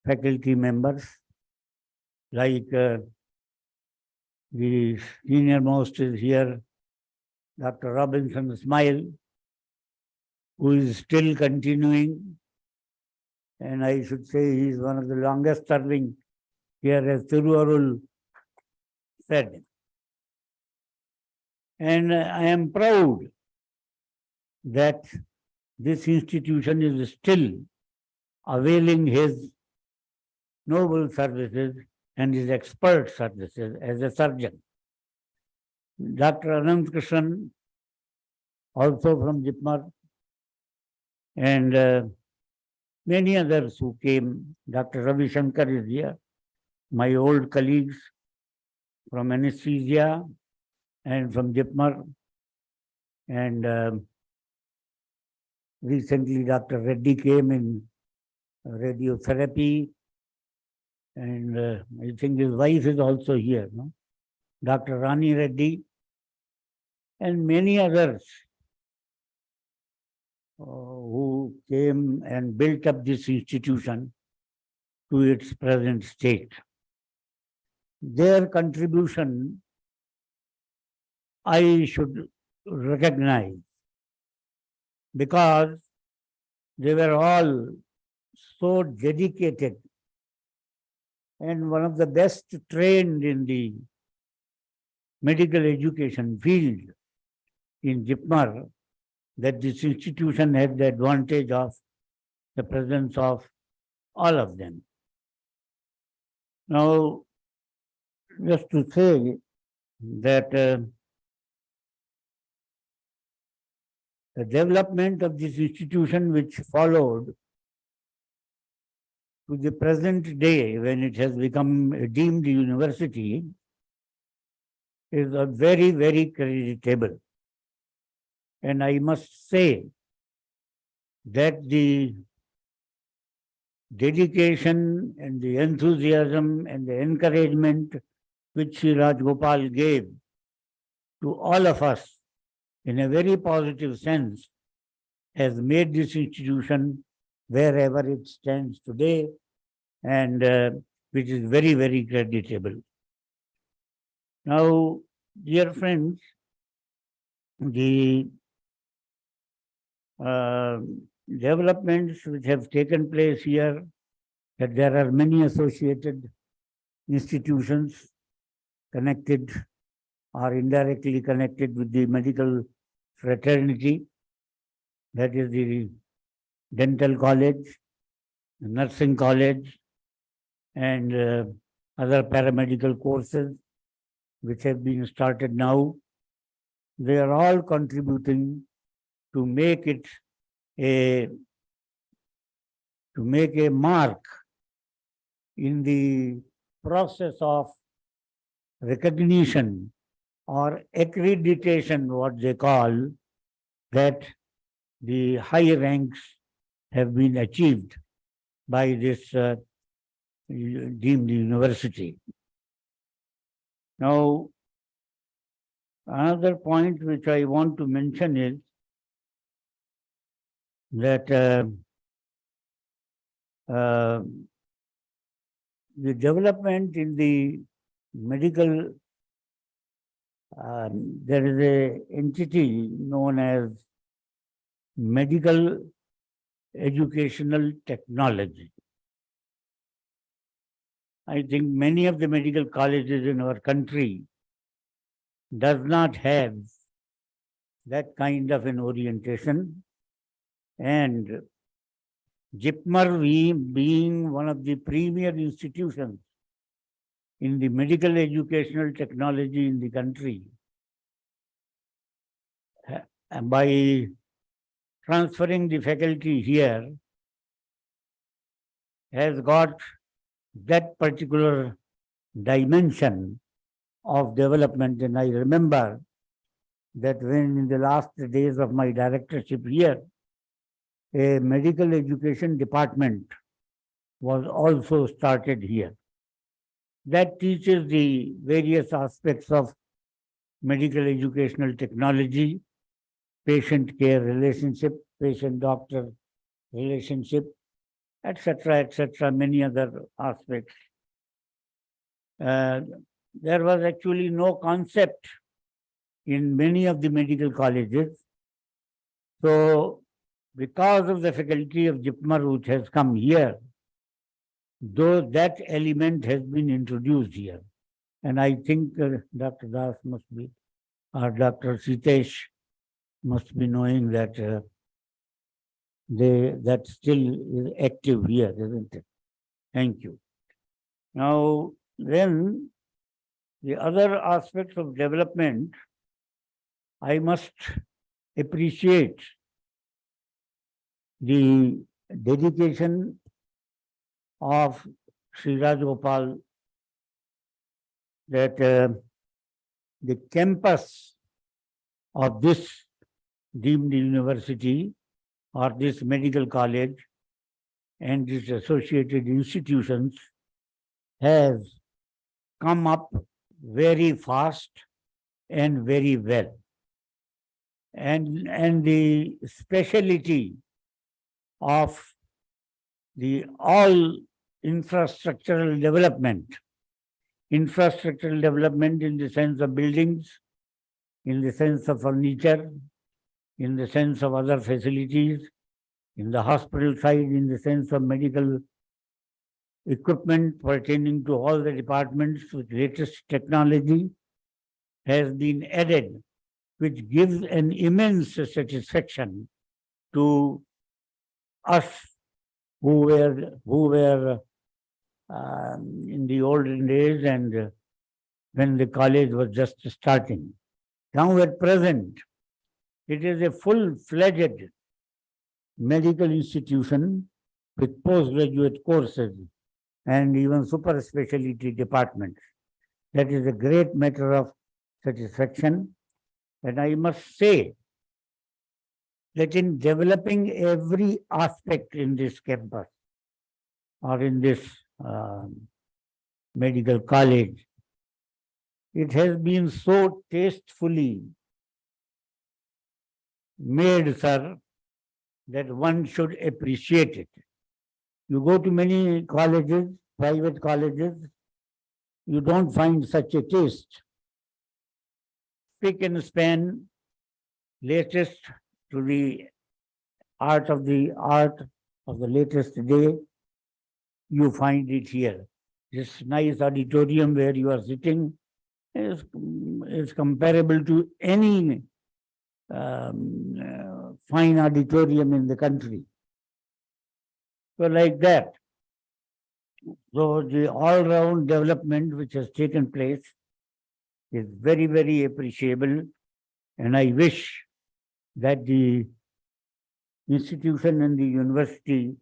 faculty members, like the senior most is here, Dr. Robinson Smile, who is still continuing, and I should say he is one of the longest serving here, as Thiruvarul said. And I am proud that this institution is still availing his noble services and his expert services as a surgeon. Dr. Anant Krishnan, also from JIPMER, and many others who came. Dr. Ravi Shankar is here, my old colleagues from anesthesia and from JIPMER, and recently Dr. Reddy came in radiotherapy, and I think his wife is also here, no? Dr. Rani Reddy, and many others who came and built up this institution to its present state. Their contribution I should recognize, because they were all so dedicated and one of the best trained in the medical education field in JIPMER, that this institution had the advantage of the presence of all of them. Now, just to say that the development of this institution, which followed to the present day when it has become a deemed university, is a very creditable. And I must say that the dedication and the enthusiasm and the encouragement which Sri Rajgopal gave to all of us in a very positive sense has made this institution wherever it stands today, and which is very creditable. Now, dear friends, the developments which have taken place here, that there are many associated institutions connected or indirectly connected with the medical fraternity, that is the dental college, the nursing college, and other paramedical courses which have been started now. They are all contributing to make it a mark in the process of recognition or accreditation, what they call, that the high ranks have been achieved by this deemed university. Now, another point which I want to mention is that the development in the medical, there is an entity known as medical educational technology. I think many of the medical colleges in our country does not have that kind of an orientation, and JIPMER being one of the premier institutions in the medical educational technology in the country, by transferring the faculty here, has got that particular dimension of development. And I remember that when in the last days of my directorship here, a medical education department was also started here. That teaches the various aspects of medical educational technology, patient care relationship, patient-doctor relationship, etc., many other aspects. There was actually no concept in many of the medical colleges. So, because of the faculty of JIPMER which has come here, though that element has been introduced here. And I think Dr. Das must be, or Dr. Sitesh must be knowing that that still is active here, isn't it? Thank you. Now, then the other aspects of development, I must appreciate the dedication of Sri Rajgopal, that the campus of this deemed university or this medical college and its associated institutions has come up very fast and very well. And the speciality of the all infrastructural development in the sense of buildings, in the sense of furniture, in the sense of other facilities, in the hospital side, in the sense of medical equipment pertaining to all the departments with latest technology has been added, which gives an immense satisfaction to us who were in the olden days and when the college was just starting. Now at present, it is a full-fledged medical institution with postgraduate courses and even super specialty departments. That is a great matter of satisfaction. And I must say that in developing every aspect in this campus or in this medical college, it has been so tastefully made, sir, that one should appreciate it. You go to many colleges, private colleges, you don't find such a taste. Pick and span, latest to the art of the latest day, you find it here. This nice auditorium where you are sitting is comparable to any fine auditorium in the country. So like that. So the all-round development which has taken place is very, very appreciable. And I wish that the institution and the university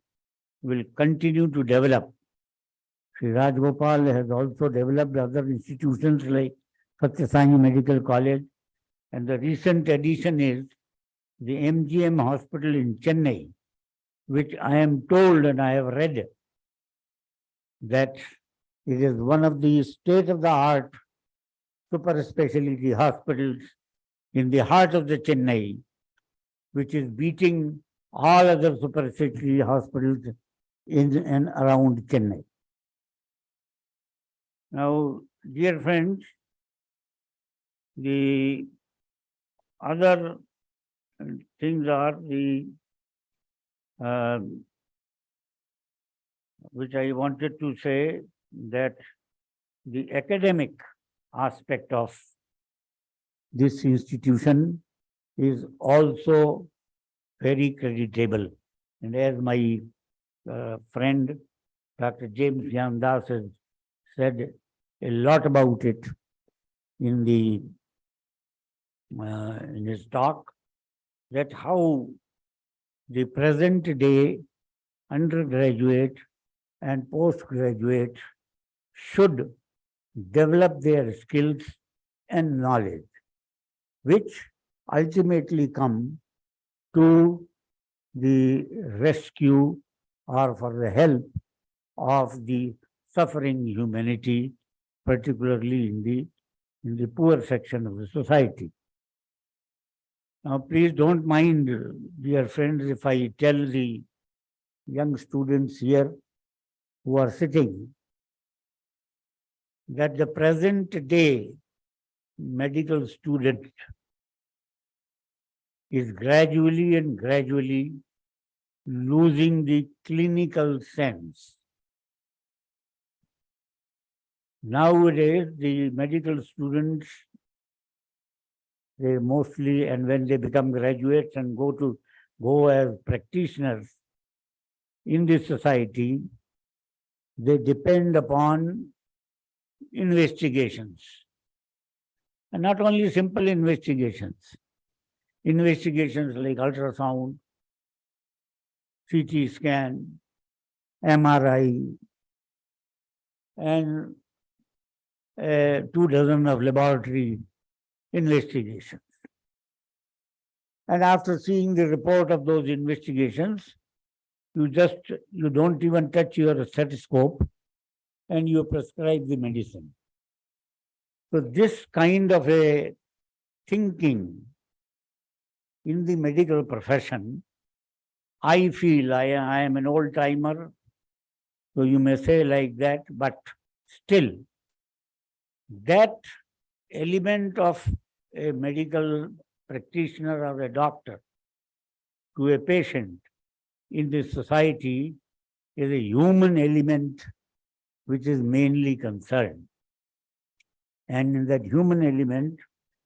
will continue to develop. Sri Rajgopal has also developed other institutions like Satyasai Medical College. And the recent addition is the MGM Hospital in Chennai, which I am told and I have read that it is one of the state-of-the-art super specialty hospitals in the heart of the Chennai, which is beating all other super specialty hospitals in and around Chennai. Now, dear friends, the other things are the which I wanted to say, that the academic aspect of this institution is also very creditable. And as my friend, Dr. James Yandas has said a lot about it in his talk, that how the present day undergraduate and postgraduate should develop their skills and knowledge, which ultimately come to the rescue or for the help of the suffering humanity, particularly in the poor section of the society. Now, please don't mind, dear friends, if I tell the young students here who are sitting that the present day medical student is gradually and gradually losing the clinical sense. Nowadays, the medical students, they mostly, and when they become graduates and go as practitioners in this society, they depend upon investigations. And not only simple investigations like ultrasound, CT scan, MRI, and 24 of laboratory investigations. And after seeing the report of those investigations, you don't even touch your stethoscope and you prescribe the medicine. So this kind of a thinking in the medical profession, I feel I am an old timer, so you may say like that, but still, that element of a medical practitioner or a doctor to a patient in this society is a human element which is mainly concerned. And in that human element,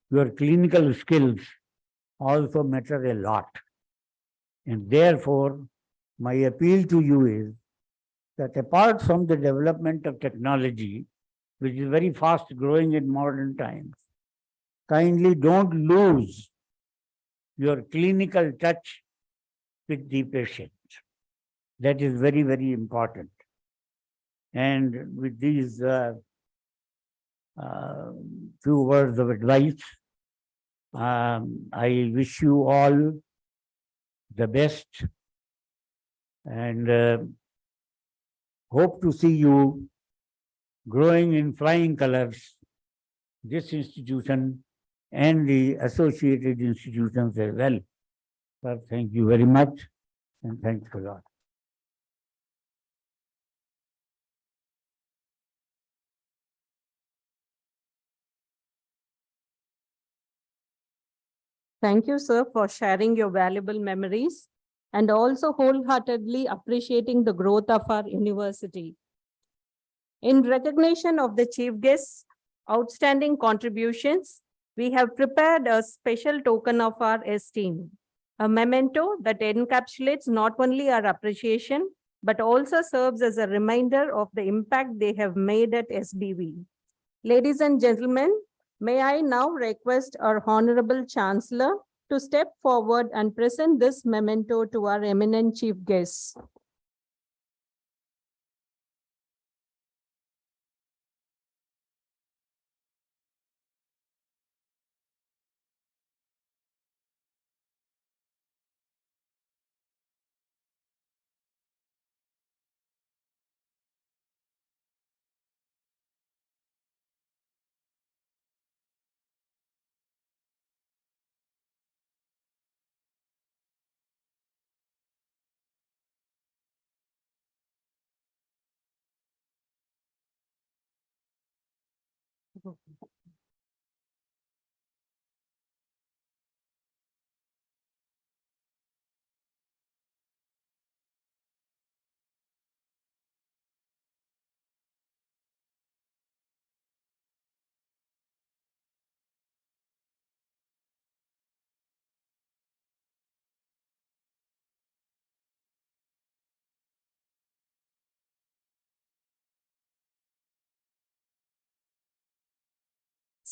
your clinical skills also matter a lot. And therefore, my appeal to you is that apart from the development of technology, which is very fast growing in modern times, kindly don't lose your clinical touch with the patient. That is very, very important. And with these few words of advice, I wish you all the best and hope to see you growing in flying colors, this institution and the associated institutions as well. Sir, thank you very much and thanks a lot. Thank you, sir, for sharing your valuable memories and also wholeheartedly appreciating the growth of our university. In recognition of the chief guest's outstanding contributions, we have prepared a special token of our esteem, a memento that encapsulates not only our appreciation, but also serves as a reminder of the impact they have made at SBV. Ladies and gentlemen, may I now request our Honorable Chancellor to step forward and present this memento to our eminent chief guests.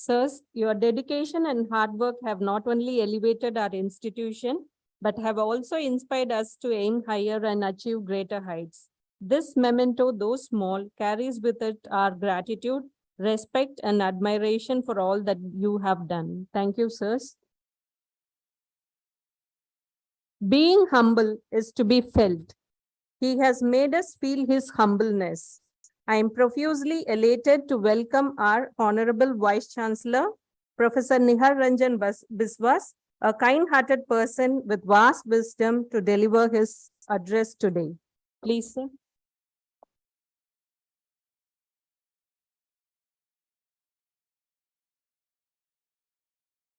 Sirs, your dedication and hard work have not only elevated our institution, but have also inspired us to aim higher and achieve greater heights. This memento, though small, carries with it our gratitude, respect, and admiration for all that you have done. Thank you, sirs. Being humble is to be felt. He has made us feel his humbleness. I am profusely elated to welcome our Honorable Vice Chancellor, Professor Nihar Ranjan Biswas, a kind-hearted person with vast wisdom, to deliver his address today. Please, sir.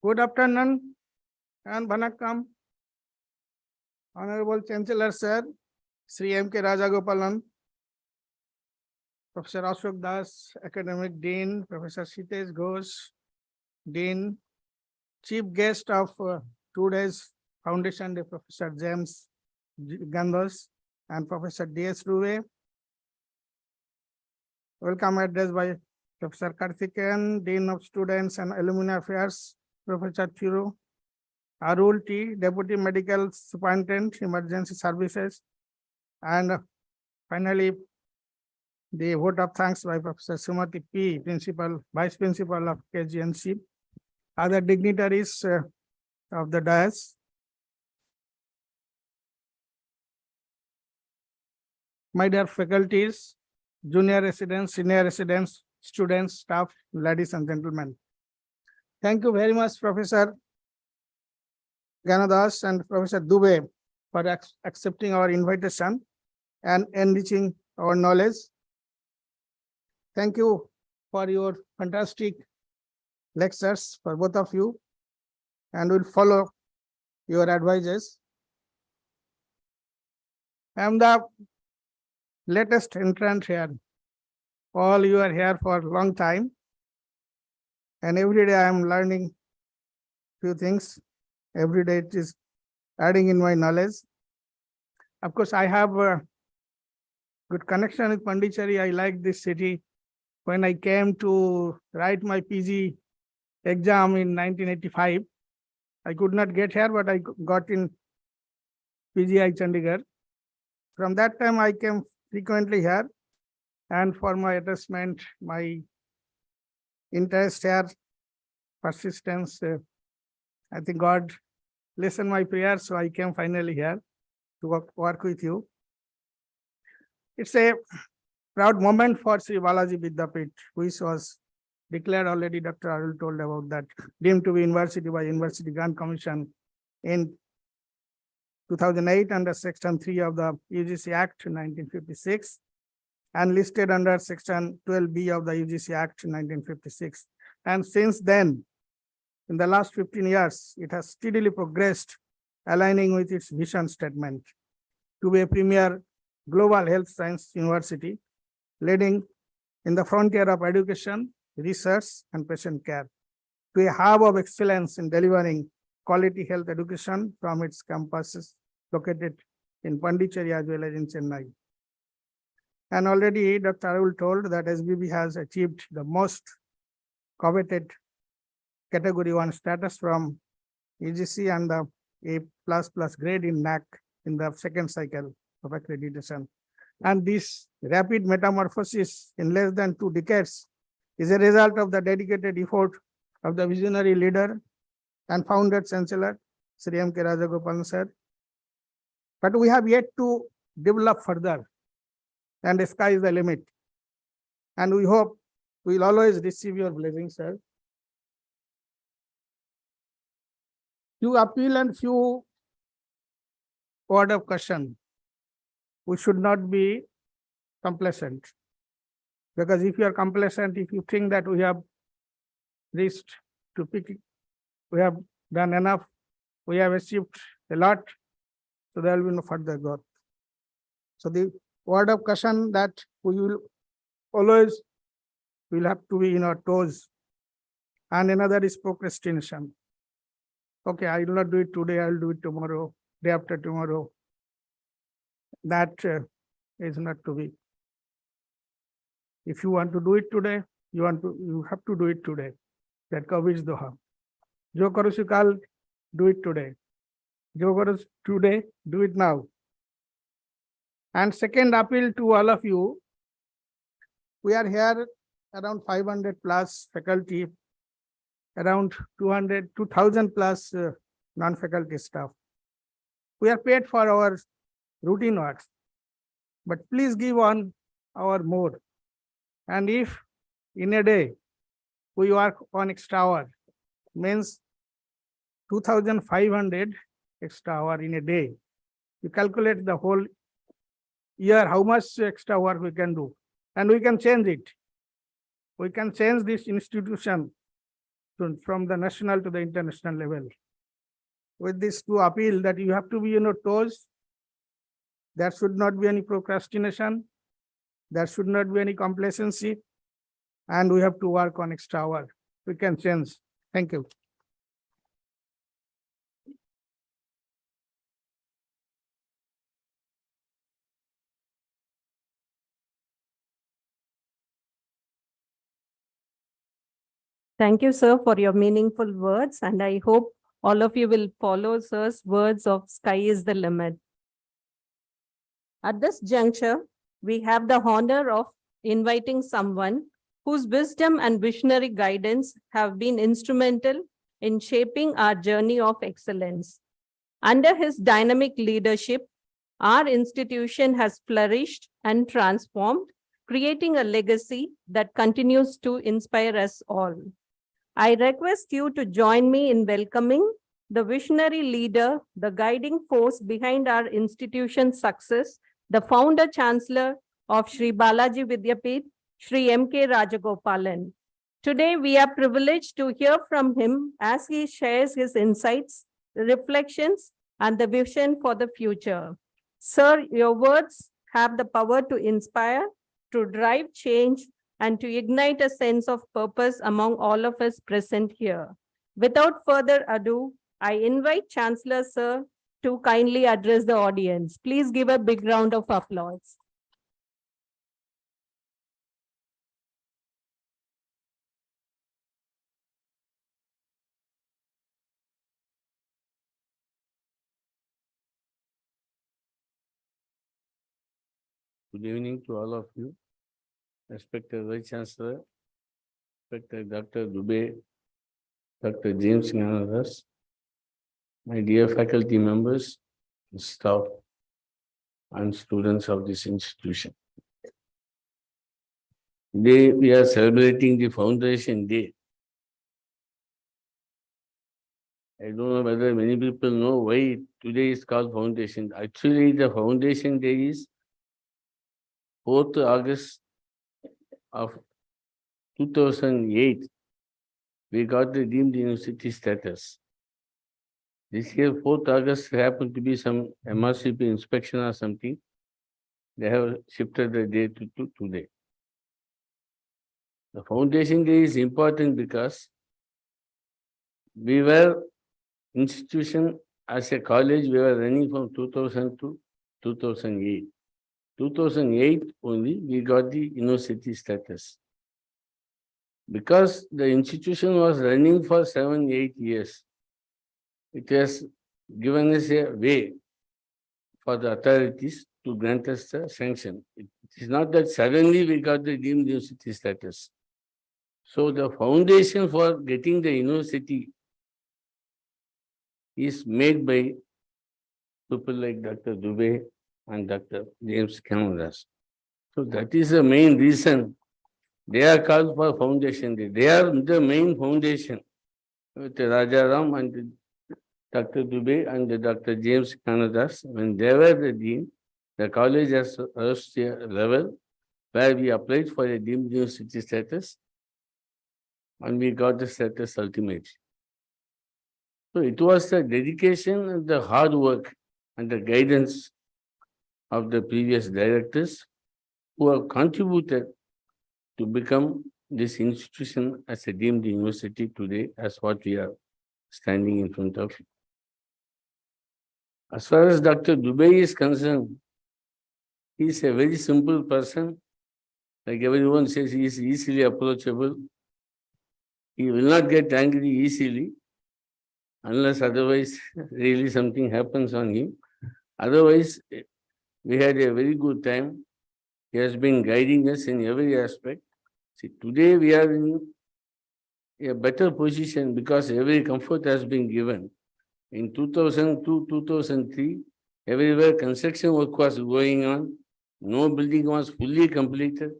Good afternoon and Vanakkam. Honorable Chancellor Sir, Sri M.K. Rajagopalan, Professor Ashok Das, Academic Dean, Professor Sitesh Ghosh, Dean, Chief Guest of today's Foundation Day, Professor James Gandos and Professor D.S. Ruve. Welcome address by Professor Karthikeyan, Dean of Students and Alumni Affairs, Professor Thiru, Arul T, Deputy Medical Superintendent, Emergency Services, and finally, the vote of thanks by Professor Sumati P, Principal, Vice Principal of KGNC, other dignitaries of the dais. My dear faculties, junior residents, senior residents, students, staff, ladies and gentlemen. Thank you very much, Professor Ganadas and Professor Dubey, for accepting our invitation and enriching our knowledge. Thank you for your fantastic lectures for both of you, and we'll follow your advices. I am the latest entrant here. All you are here for a long time, and every day I am learning few things. Every day it is adding in my knowledge. Of course, I have a good connection with Pondicherry. I like this city. When I came to write my PG exam in 1985, I could not get here, but I got in PGI Chandigarh. From that time, I came frequently here, and for my attachment, my interest here, persistence, I think God listened my prayer, so I came finally here to work with you. It's a proud moment for Sri Balaji Vidyapith, which was declared already. Dr. Arul told about that, deemed to be university by University Grant Commission in 2008 under Section 3 of the UGC Act 1956 and listed under Section 12B of the UGC Act 1956. And since then, in the last 15 years, it has steadily progressed, aligning with its vision statement to be a premier global health science university, leading in the frontier of education, research, and patient care, to a hub of excellence in delivering quality health education from its campuses located in Pondicherry as well as in Chennai. And already Dr. Arul told that Sbv has achieved the most coveted Category 1 status from UGC and the A++ grade in NAC in the second cycle of accreditation. And this rapid metamorphosis in less than 2 decades is a result of the dedicated effort of the visionary leader and founder Chancellor, Sri M.K. Rajagopalan sir. But we have yet to develop further, and the sky is the limit. And we hope we will always receive your blessings, sir. Few appeal and few word of caution. We should not be complacent, because if you are complacent, if you think that we have reached to pick, we have done enough, we have achieved a lot, so there will be no further growth. So the word of caution that we will always will have to be in our toes. And another is procrastination. Okay, I will not do it today, I will do it tomorrow, day after tomorrow. That is not to be. If you want to do it today, you have to do it today. that कभी दोहा जो करो सो काल, do it today. जो करो today, do it now. And second appeal to all of you, we are here around 500 plus faculty, around 2,000 plus non-faculty staff. We are paid for our routine works, but please give 1 hour more. And if in a day we work 1 extra hour, means 2,500 extra hour in a day. You calculate the whole year, how much extra work we can do, and we can change it. We can change this institution from the national to the international level. With this to appeal that you have to be on your toes. There should not be any procrastination. There should not be any complacency. And we have to work on extra hour. We can change. Thank you. Thank you, sir, for your meaningful words, and I hope all of you will follow sir's words of sky is the limit. At this juncture, we have the honor of inviting someone whose wisdom and visionary guidance have been instrumental in shaping our journey of excellence. Under his dynamic leadership, our institution has flourished and transformed, creating a legacy that continues to inspire us all. I request you to join me in welcoming the visionary leader, the guiding force behind our institution's success, the founder chancellor of Sri Balaji Vidyapith, Sri M.K. Rajagopalan. Today, we are privileged to hear from him as he shares his insights, reflections, and the vision for the future. Sir, your words have the power to inspire, to drive change, and to ignite a sense of purpose among all of us present here. Without further ado, I invite Chancellor Sir to kindly address the audience. Please give a big round of applause. Good evening to all of you. Respected Vice Chancellor, respected Dr. Dubey, Dr. James Ganadas, my dear faculty members, staff, and students of this institution. Today we are celebrating the Foundation Day. I don't know whether many people know why today is called Foundation. Actually, the Foundation Day is 4th August of 2008. We got the deemed university status. This year, 4th August happened to be some MRCP inspection or something. They have shifted the date to today. The Foundation Day is important because we were institution as a college, we were running from 2000 to 2008. 2008 only, we got the university status. Because the institution was running for 7-8 years, it has given us a way for the authorities to grant us the sanction. It is not that suddenly we got the deemed university status. So the foundation for getting the university is made by people like Dr. Dubey and Dr. James Ganadas. So that is the main reason they are called for Foundation Day. They are the main foundation with Rajaram and Dr. Dubey and Dr. James Ganadas. When they were the dean, the college has reached a level where we applied for a deemed university status and we got the status ultimately. So it was the dedication and the hard work and the guidance of the previous directors who have contributed to become this institution as a deemed university today, as what we are standing in front of. As far as Dr. Dubey is concerned, he is a very simple person. Like everyone says, he is easily approachable. He will not get angry easily unless otherwise really something happens on him. Otherwise, we had a very good time. He has been guiding us in every aspect. See, today we are in a better position because every comfort has been given. In 2002, 2003, everywhere construction work was going on. No building was fully completed.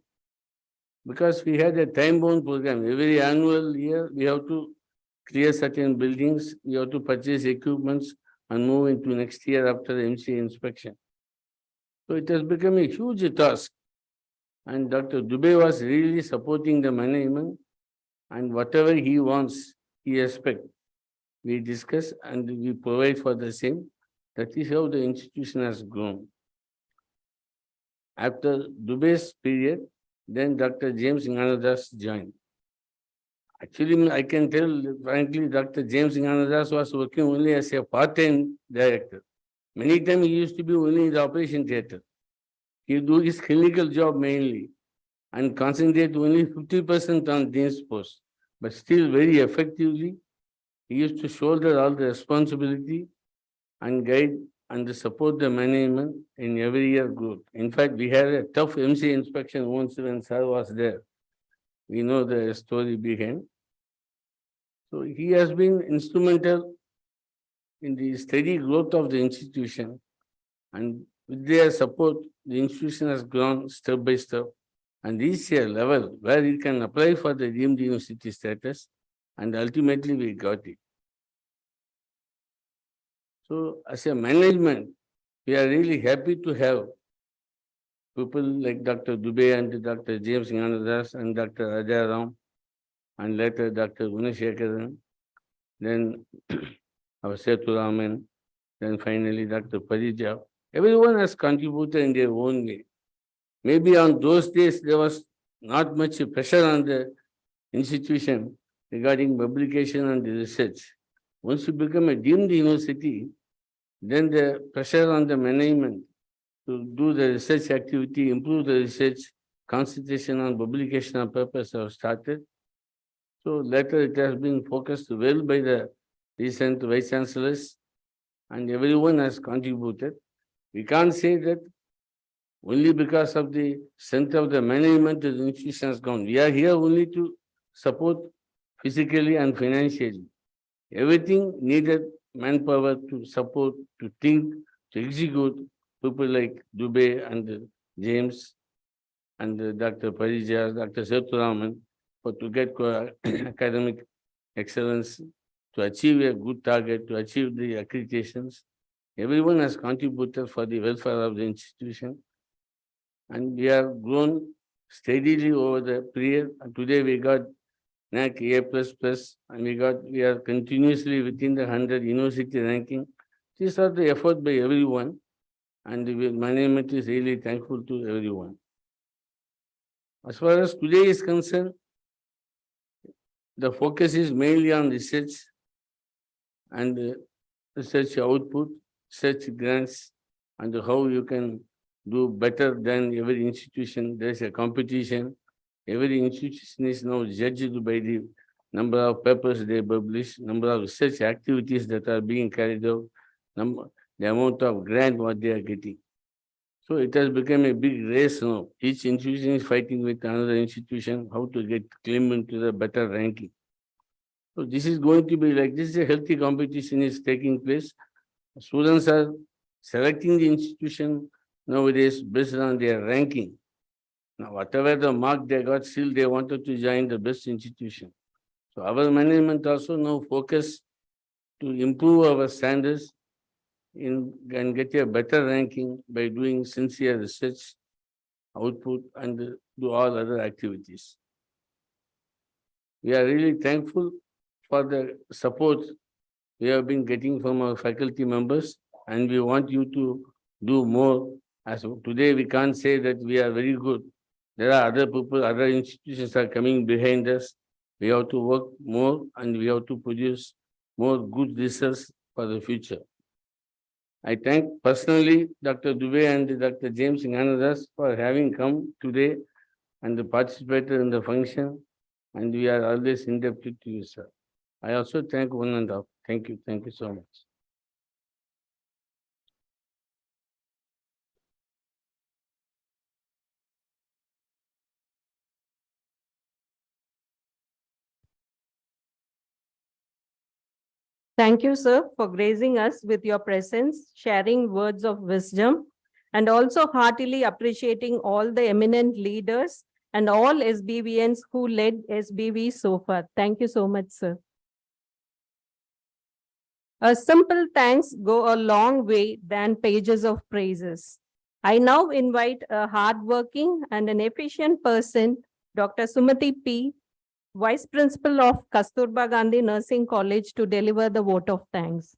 Because we had a time-bound program. Every annual year, we have to clear certain buildings, we have to purchase equipments and move into next year after the MCA inspection. So it has become a huge task. And Dr. Dubey was really supporting the management, and whatever he wants, he expects. We discuss and we provide for the same. That is how the institution has grown. After Dubey's period, then Dr. James Gnanadas joined. Actually, I can tell frankly, Dr. James Gnanadas was working only as a part-time director. Many times he used to be only in the operation theatre. He do his clinical job mainly and concentrate only 50% on Dean's post. But still very effectively, he used to shoulder all the responsibility and guide and support the management in every year growth. In fact, we had a tough MC inspection once when Sir was there. We know the story behind. So he has been instrumental in the steady growth of the institution, and with their support, the institution has grown step by step and reached a level where it can apply for the deemed university status, and ultimately we got it. So as a management, we are really happy to have people like Dr. Dubey and Dr. James Gnanadas and Dr. Ajay Ram and later Dr. Gunashekaran, then our Setu Raman, then finally Dr. Parija. Everyone has contributed in their own way. Maybe on those days there was not much pressure on the institution regarding publication and research. Once you become a deemed university, then the pressure on the management to do the research activity, improve the research, concentration on publication of papers have started. So later it has been focused well by the recent vice chancellors, and everyone has contributed. We can't say that only because of the strength of the management the institution has gone. We are here only to support physically and financially. Everything needed manpower to support, to think, to execute. People like Dubey and James and Dr. Parija, Dr. Seturaman, for to get academic excellence, to achieve a good target, to achieve the accreditations. Everyone has contributed for the welfare of the institution. And we have grown steadily over the period. And today we got NAC A++, and we are continuously within the 100 university ranking. These are the effort by everyone, and the management is really thankful to everyone. As far as today is concerned, the focus is mainly on research and research output, research grants, and how you can do better than every institution. There is a competition. Every institution is now judged by the number of papers they publish, number of research activities that are being carried out, the amount of grant what they are getting. So it has become a big race now. Each institution is fighting with another institution how to get claim into the better ranking. So this is going to be like this. A healthy competition is taking place. Students are selecting the institution nowadays based on their ranking. Now, whatever the mark they got, still they wanted to join the best institution. So our management also now focus to improve our standards and get a better ranking by doing sincere research, output, and do all other activities. We are really thankful for the support we have been getting from our faculty members, and we want you to do more. As of today, we can't say that we are very good. There are other people, other institutions are coming behind us. We have to work more and we have to produce more good results for the future. I thank personally Dr. Dubey and Dr. James Gnanadas for having come today and participated in the function. And we are always indebted to you, sir. I also thank one and all. Thank you so much. Thank you, sir, for gracing us with your presence, sharing words of wisdom, and also heartily appreciating all the eminent leaders and all SBVNs who led SBV so far. Thank you so much, sir. A simple thanks go a long way than pages of praises. I now invite a hardworking and an efficient person, Dr. Sumati P., Vice Principal of Kasturba Gandhi Nursing College, to deliver the vote of thanks.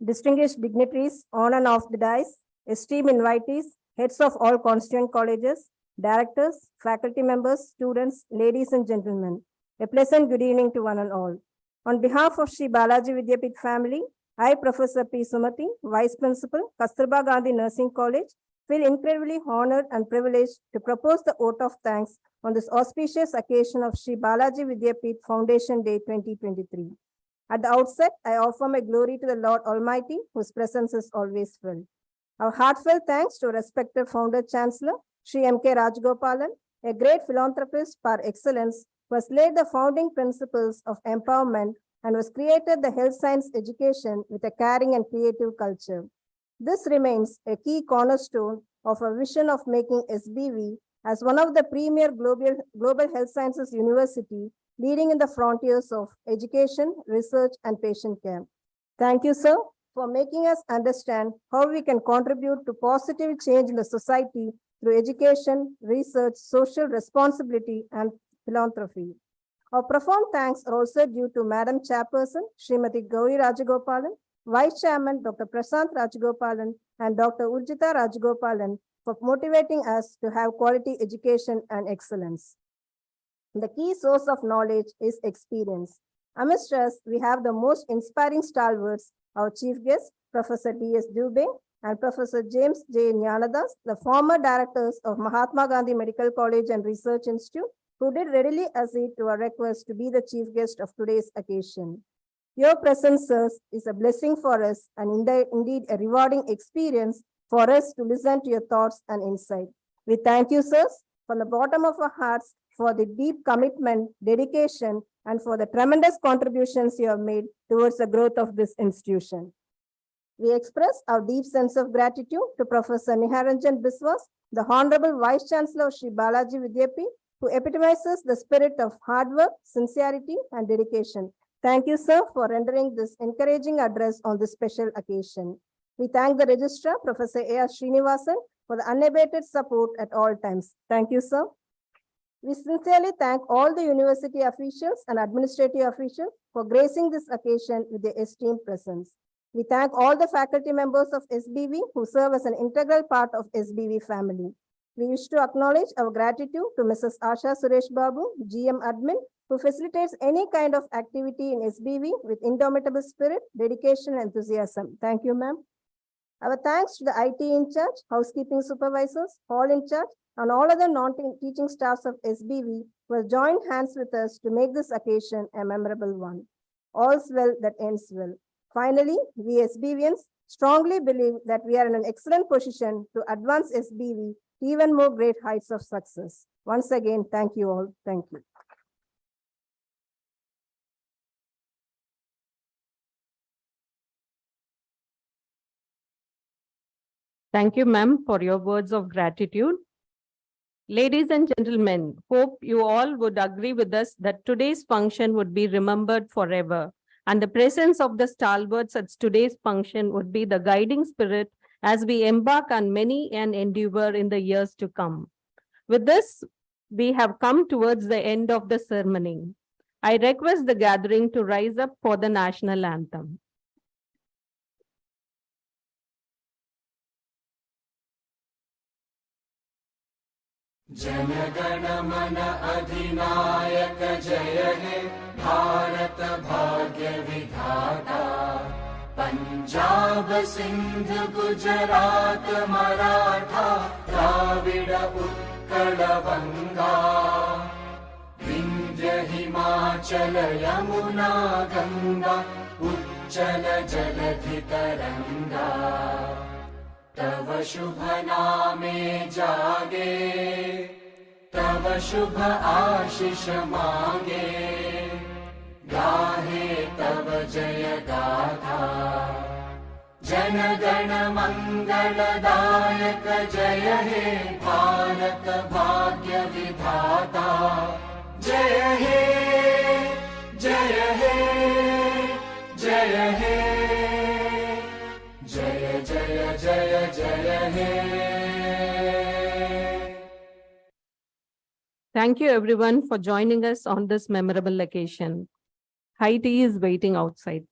Distinguished dignitaries on and off the dais, esteemed invitees, heads of all constituent colleges, directors, faculty members, students, ladies and gentlemen, a pleasant good evening to one and all. On behalf of Sri Balaji Vidyapith family, I, Professor P. Sumati, Vice Principal, Kasturba Gandhi Nursing College, feel incredibly honored and privileged to propose the vote of thanks on this auspicious occasion of Sri Balaji Vidyapith Foundation Day 2023. At the outset, I offer my glory to the Lord Almighty, whose presence is always filled. Our heartfelt thanks to respected founder chancellor, Sri M.K. Rajgopalan, a great philanthropist par excellence, who has laid the founding principles of empowerment and was created the health science education with a caring and creative culture. This remains a key cornerstone of a vision of making SBV as one of the premier global health sciences university leading in the frontiers of education, research, and patient care. Thank you, sir, for making us understand how we can contribute to positive change in the society through education, research, social responsibility, and philanthropy. Our profound thanks are also due to Madam Chairperson, Srimati Gauri Rajagopalan, Vice Chairman, Dr. Prasant Rajagopalan, and Dr. Urjita Rajagopalan for motivating us to have quality education and excellence. The key source of knowledge is experience. Amidst us, we have the most inspiring stalwarts, our chief guest, Professor D.S. Dubey and Professor James J. Nyanadas, the former directors of Mahatma Gandhi Medical College and Research Institute, who did readily accede to our request to be the chief guest of today's occasion. Your presence, sirs, is a blessing for us and indeed a rewarding experience for us to listen to your thoughts and insight. We thank you, sirs, from the bottom of our hearts for the deep commitment, dedication, and for the tremendous contributions you have made towards the growth of this institution. We express our deep sense of gratitude to Professor Niharanjan Biswas, the Honorable Vice Chancellor of Sri Balaji Vidyapith, who epitomizes the spirit of hard work, sincerity, and dedication. Thank you, sir, for rendering this encouraging address on this special occasion. We thank the Registrar, Professor A.R. Srinivasan, for the unabated support at all times. Thank you, sir. We sincerely thank all the university officials and administrative officials for gracing this occasion with their esteemed presence. We thank all the faculty members of SBV who serve as an integral part of SBV family. We wish to acknowledge our gratitude to Mrs. Asha Suresh Babu, GM Admin, who facilitates any kind of activity in SBV with indomitable spirit, dedication, and enthusiasm. Thank you, ma'am. Our thanks to the IT in charge, housekeeping supervisors, hall in charge, and all other non-teaching staffs of SBV who have joined hands with us to make this occasion a memorable one. All's well that ends well. Finally, we SBVians strongly believe that we are in an excellent position to advance SBV to even more great heights of success. Once again, thank you all. Thank you. Thank you, ma'am, for your words of gratitude. Ladies and gentlemen, hope you all would agree with us that today's function would be remembered forever, and the presence of the stalwarts at today's function would be the guiding spirit as we embark on many an endeavor in the years to come. With this, we have come towards the end of the ceremony. I request the gathering to rise up for the national anthem. जनगण मन अधिनायक जय हे भारत भाग्य विधाता पंच पंजाब सिंध गुजरात मराठा द्राविड उत्कल बंगा विंध्य हिमाचल यमुना गंगा उच्चल जलधि तरंगा तव शुभ नामे जागे तव शुभ आशीष मांगे गाहे तव जय गाथा जन गण मंगलदायक जय हे भारत भाग्य विधाता जय हे जय हे जय हे जय जय जय जय हे Thank you everyone for joining us on this memorable occasion. High tea is waiting outside.